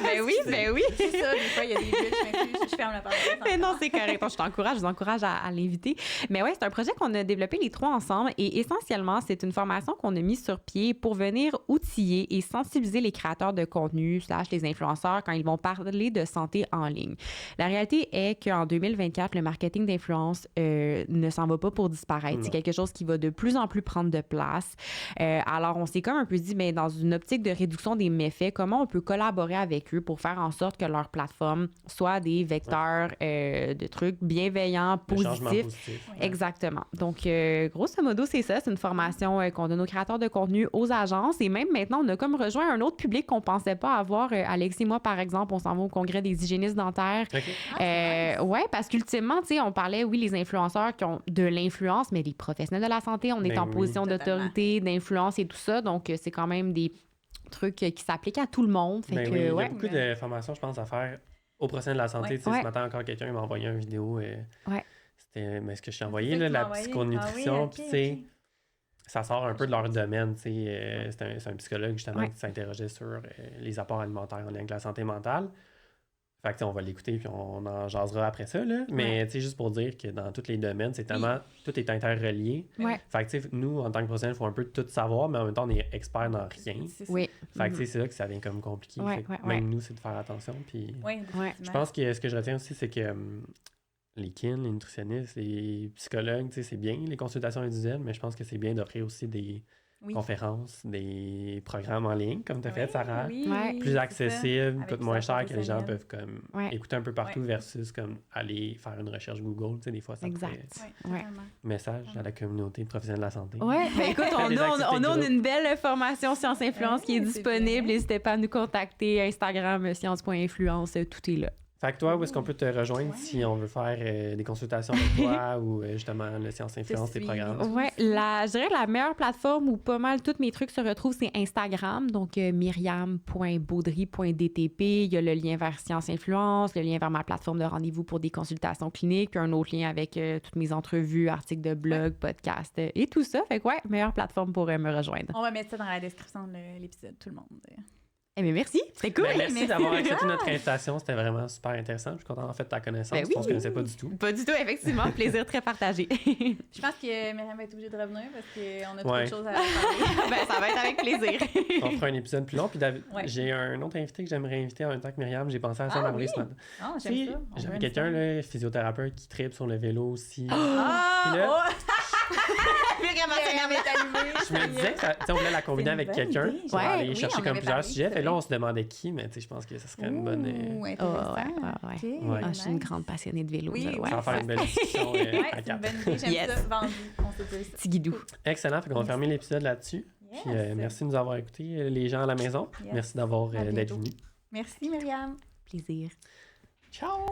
Speaker 3: Ben oui, ben oui.
Speaker 2: C'est ça, des fois, il y a des bulles, je m'excuse, je ferme la parenthèse.
Speaker 3: Mais non, c'est correct. Je vous encourage à l'inviter. Mais ouais, c'est un projet qu'on a développé les 3 ensemble et essentiellement, c'est une formation qu'on a mise sur pied pour venir outiller et sensibiliser les créateurs de contenu / les influenceurs quand ils vont parler de santé en ligne. La réalité est qu'en 2024, le marketing d'influence ne s'en va pas pour disparaître.
Speaker 1: Non.
Speaker 3: C'est quelque chose qui va de plus en plus prendre de place. Alors, on s'est comme un peu dit, mais dans une optique de réduction des méfaits, comment on peut collaborer avec eux pour faire en sorte que leur plateforme soit des vecteurs de trucs bienveillants,
Speaker 1: Le changement
Speaker 3: positifs.
Speaker 1: positif.
Speaker 2: Oui.
Speaker 3: Exactement. Donc, grosso modo, c'est ça. C'est une formation qu'on donne aux créateurs de contenu, aux agences. Et même maintenant, on a comme rejoint un autre public qu'on pensait pas avoir. Alexis et moi, par exemple, on s'en va au congrès des hygiénistes dentaires.
Speaker 1: OK.
Speaker 3: Ouais, parce qu'ultimement, tu sais, on parlait, oui, les influenceurs qui ont de l'influence, mais les professionnels de la santé, on est
Speaker 1: Ben
Speaker 3: en
Speaker 1: oui.
Speaker 3: position
Speaker 2: Totalement.
Speaker 3: d'autorité, d'influence et tout ça. Donc, c'est quand même des trucs qui s'appliquent à tout le monde. Fait
Speaker 1: Ben
Speaker 3: que,
Speaker 1: oui, il y a
Speaker 3: ouais.
Speaker 1: beaucoup de formations, je pense, à faire aux professionnels de la santé.
Speaker 2: Ouais.
Speaker 1: Tu sais,
Speaker 3: Ouais.
Speaker 1: ce matin, encore quelqu'un m'a envoyé une vidéo.
Speaker 3: Ouais.
Speaker 1: C'était ce que je t'ai envoyé,
Speaker 2: C'est
Speaker 1: là,
Speaker 2: ça que tu
Speaker 1: la
Speaker 2: m'as envoyé.
Speaker 1: psychonutrition.
Speaker 2: Ah oui, ok,
Speaker 1: Puis, tu sais,
Speaker 2: ok.
Speaker 1: ça sort un peu de leur domaine. Tu sais, c'est un psychologue, justement,
Speaker 3: Ouais.
Speaker 1: qui s'interrogeait sur les apports alimentaires en lien avec la santé mentale. Fait que, tu sais, on va l'écouter puis on en jasera après ça, là. Mais, tu sais, juste pour dire que dans tous les domaines, c'est tellement... Tout est interrelié.
Speaker 3: Ouais.
Speaker 1: Fait que, tu sais, nous, en tant que professionnels, il faut un peu tout savoir, mais en même temps, on est experts dans rien.
Speaker 2: C'est ça.
Speaker 3: Oui.
Speaker 1: Fait que, tu sais, c'est là que ça devient comme compliqué.
Speaker 3: Ouais,
Speaker 1: Fait que
Speaker 3: ouais,
Speaker 1: même
Speaker 3: ouais.
Speaker 1: nous, c'est de faire attention. Puis
Speaker 2: Oui,
Speaker 3: Ouais.
Speaker 1: je pense que ce que je retiens aussi, c'est que les kin, les nutritionnistes, les psychologues, tu sais, c'est bien, les consultations individuelles, mais je pense que c'est bien d'offrir aussi des
Speaker 2: Oui.
Speaker 1: conférences, des programmes en ligne, comme tu as fait, Sarah.
Speaker 2: Oui,
Speaker 3: Ouais.
Speaker 1: Plus
Speaker 2: c'est
Speaker 1: accessible,
Speaker 2: ça.
Speaker 1: coûte
Speaker 2: Avec
Speaker 1: moins
Speaker 2: ça,
Speaker 1: cher, que les gens
Speaker 2: professionnel.
Speaker 1: peuvent comme
Speaker 3: Ouais.
Speaker 1: écouter un peu partout
Speaker 2: Ouais.
Speaker 1: versus comme aller faire une recherche Google. Tu sais, des fois, ça
Speaker 3: Exact.
Speaker 1: fait
Speaker 2: Oui,
Speaker 3: Ouais.
Speaker 2: totalement.
Speaker 1: message à la communauté de professionnels de la santé.
Speaker 3: Ouais, ben écoute, on
Speaker 1: Les
Speaker 3: a,
Speaker 1: activités
Speaker 3: on a
Speaker 1: de groupe.
Speaker 3: une belle formation Science Influence qui est
Speaker 2: Ouais, c'est
Speaker 3: disponible.
Speaker 2: bien.
Speaker 3: N'hésitez pas à nous contacter. Instagram, science.influence, tout est là.
Speaker 1: Fait que toi, où est-ce qu'on peut te rejoindre
Speaker 2: Ouais.
Speaker 1: si on veut faire des consultations avec toi ou justement le Science Influence, tes
Speaker 2: suivre.
Speaker 1: programmes?
Speaker 3: Ouais, je dirais la meilleure plateforme où pas mal tous mes trucs se retrouvent, c'est Instagram. Donc, myriam.baudry.dtp. Il y a le lien vers Science Influence, le lien vers ma plateforme de rendez-vous pour des consultations cliniques, puis un autre lien avec toutes mes entrevues, articles de blog, podcasts et tout ça. Fait que ouais, meilleure plateforme pour me rejoindre.
Speaker 2: On va mettre ça dans la description de l'épisode, tout le monde.
Speaker 3: Eh bien, merci. C'était cool.
Speaker 1: Ben, merci
Speaker 2: Merci.
Speaker 1: d'avoir accepté notre invitation. C'était vraiment super intéressant. Je suis content d'avoir fait ta connaissance.
Speaker 3: Ben oui.
Speaker 1: On se connaissait pas du tout.
Speaker 3: Pas du tout, effectivement. Plaisir très partagé.
Speaker 2: Je pense que Myriam va être obligée de revenir parce qu'on a trop
Speaker 1: Ouais.
Speaker 2: de choses à parler.
Speaker 3: Ben, ça va être avec plaisir.
Speaker 1: On fera un épisode plus long. Puis David,
Speaker 2: Ouais.
Speaker 1: j'ai un autre invité que j'aimerais inviter en même temps que Myriam. J'ai pensé à ça
Speaker 2: Ah
Speaker 1: d'envoyer
Speaker 2: oui?
Speaker 1: ce matin.
Speaker 2: Ah,
Speaker 1: Tu
Speaker 2: j'aime
Speaker 1: sais,
Speaker 2: ça. On
Speaker 1: j'avais
Speaker 2: veut
Speaker 1: quelqu'un,
Speaker 2: une
Speaker 1: là, physiothérapeute, qui tripe sur le vélo aussi.
Speaker 2: Ah!
Speaker 1: Puis là,
Speaker 2: Oh!
Speaker 3: Myriam
Speaker 2: Myriam est allumée.
Speaker 1: Je me disais, tu sais, on voulait la combiner
Speaker 2: C'est une
Speaker 1: avec
Speaker 2: bonne
Speaker 1: quelqu'un
Speaker 2: idée.
Speaker 1: pour
Speaker 3: Ouais,
Speaker 1: aller
Speaker 2: oui,
Speaker 1: chercher
Speaker 2: on
Speaker 1: comme
Speaker 2: avait
Speaker 1: plusieurs
Speaker 2: parlé,
Speaker 1: sujets.
Speaker 2: c'est
Speaker 1: Et là,
Speaker 2: vrai.
Speaker 1: on se demandait qui, mais tu sais, je pense que ce serait une bonne.
Speaker 2: Ouh, intéressant.
Speaker 3: Ouais.
Speaker 2: Ok,
Speaker 1: Ouais.
Speaker 3: Ah, je suis une
Speaker 2: nice.
Speaker 3: grande passionnée de vélo.
Speaker 2: Oui,
Speaker 3: là,
Speaker 2: oui,
Speaker 3: ouais.
Speaker 1: Ça va faire une belle discussion
Speaker 2: Ouais,
Speaker 1: à
Speaker 2: c'est une
Speaker 1: quatre.
Speaker 2: bonne idée. J'aime
Speaker 3: Yes.
Speaker 2: ça. Vendu. On se dit ça.
Speaker 3: Petit guidou.
Speaker 1: Excellent. Fait qu'on va fermer l'épisode là-dessus.
Speaker 2: Yes.
Speaker 1: Puis merci de nous avoir écoutés, les gens à la maison.
Speaker 2: Yes.
Speaker 1: Merci d'avoir
Speaker 2: À
Speaker 1: d'être
Speaker 2: bientôt.
Speaker 1: venus.
Speaker 2: Merci, Myriam.
Speaker 3: Plaisir.
Speaker 1: Ciao!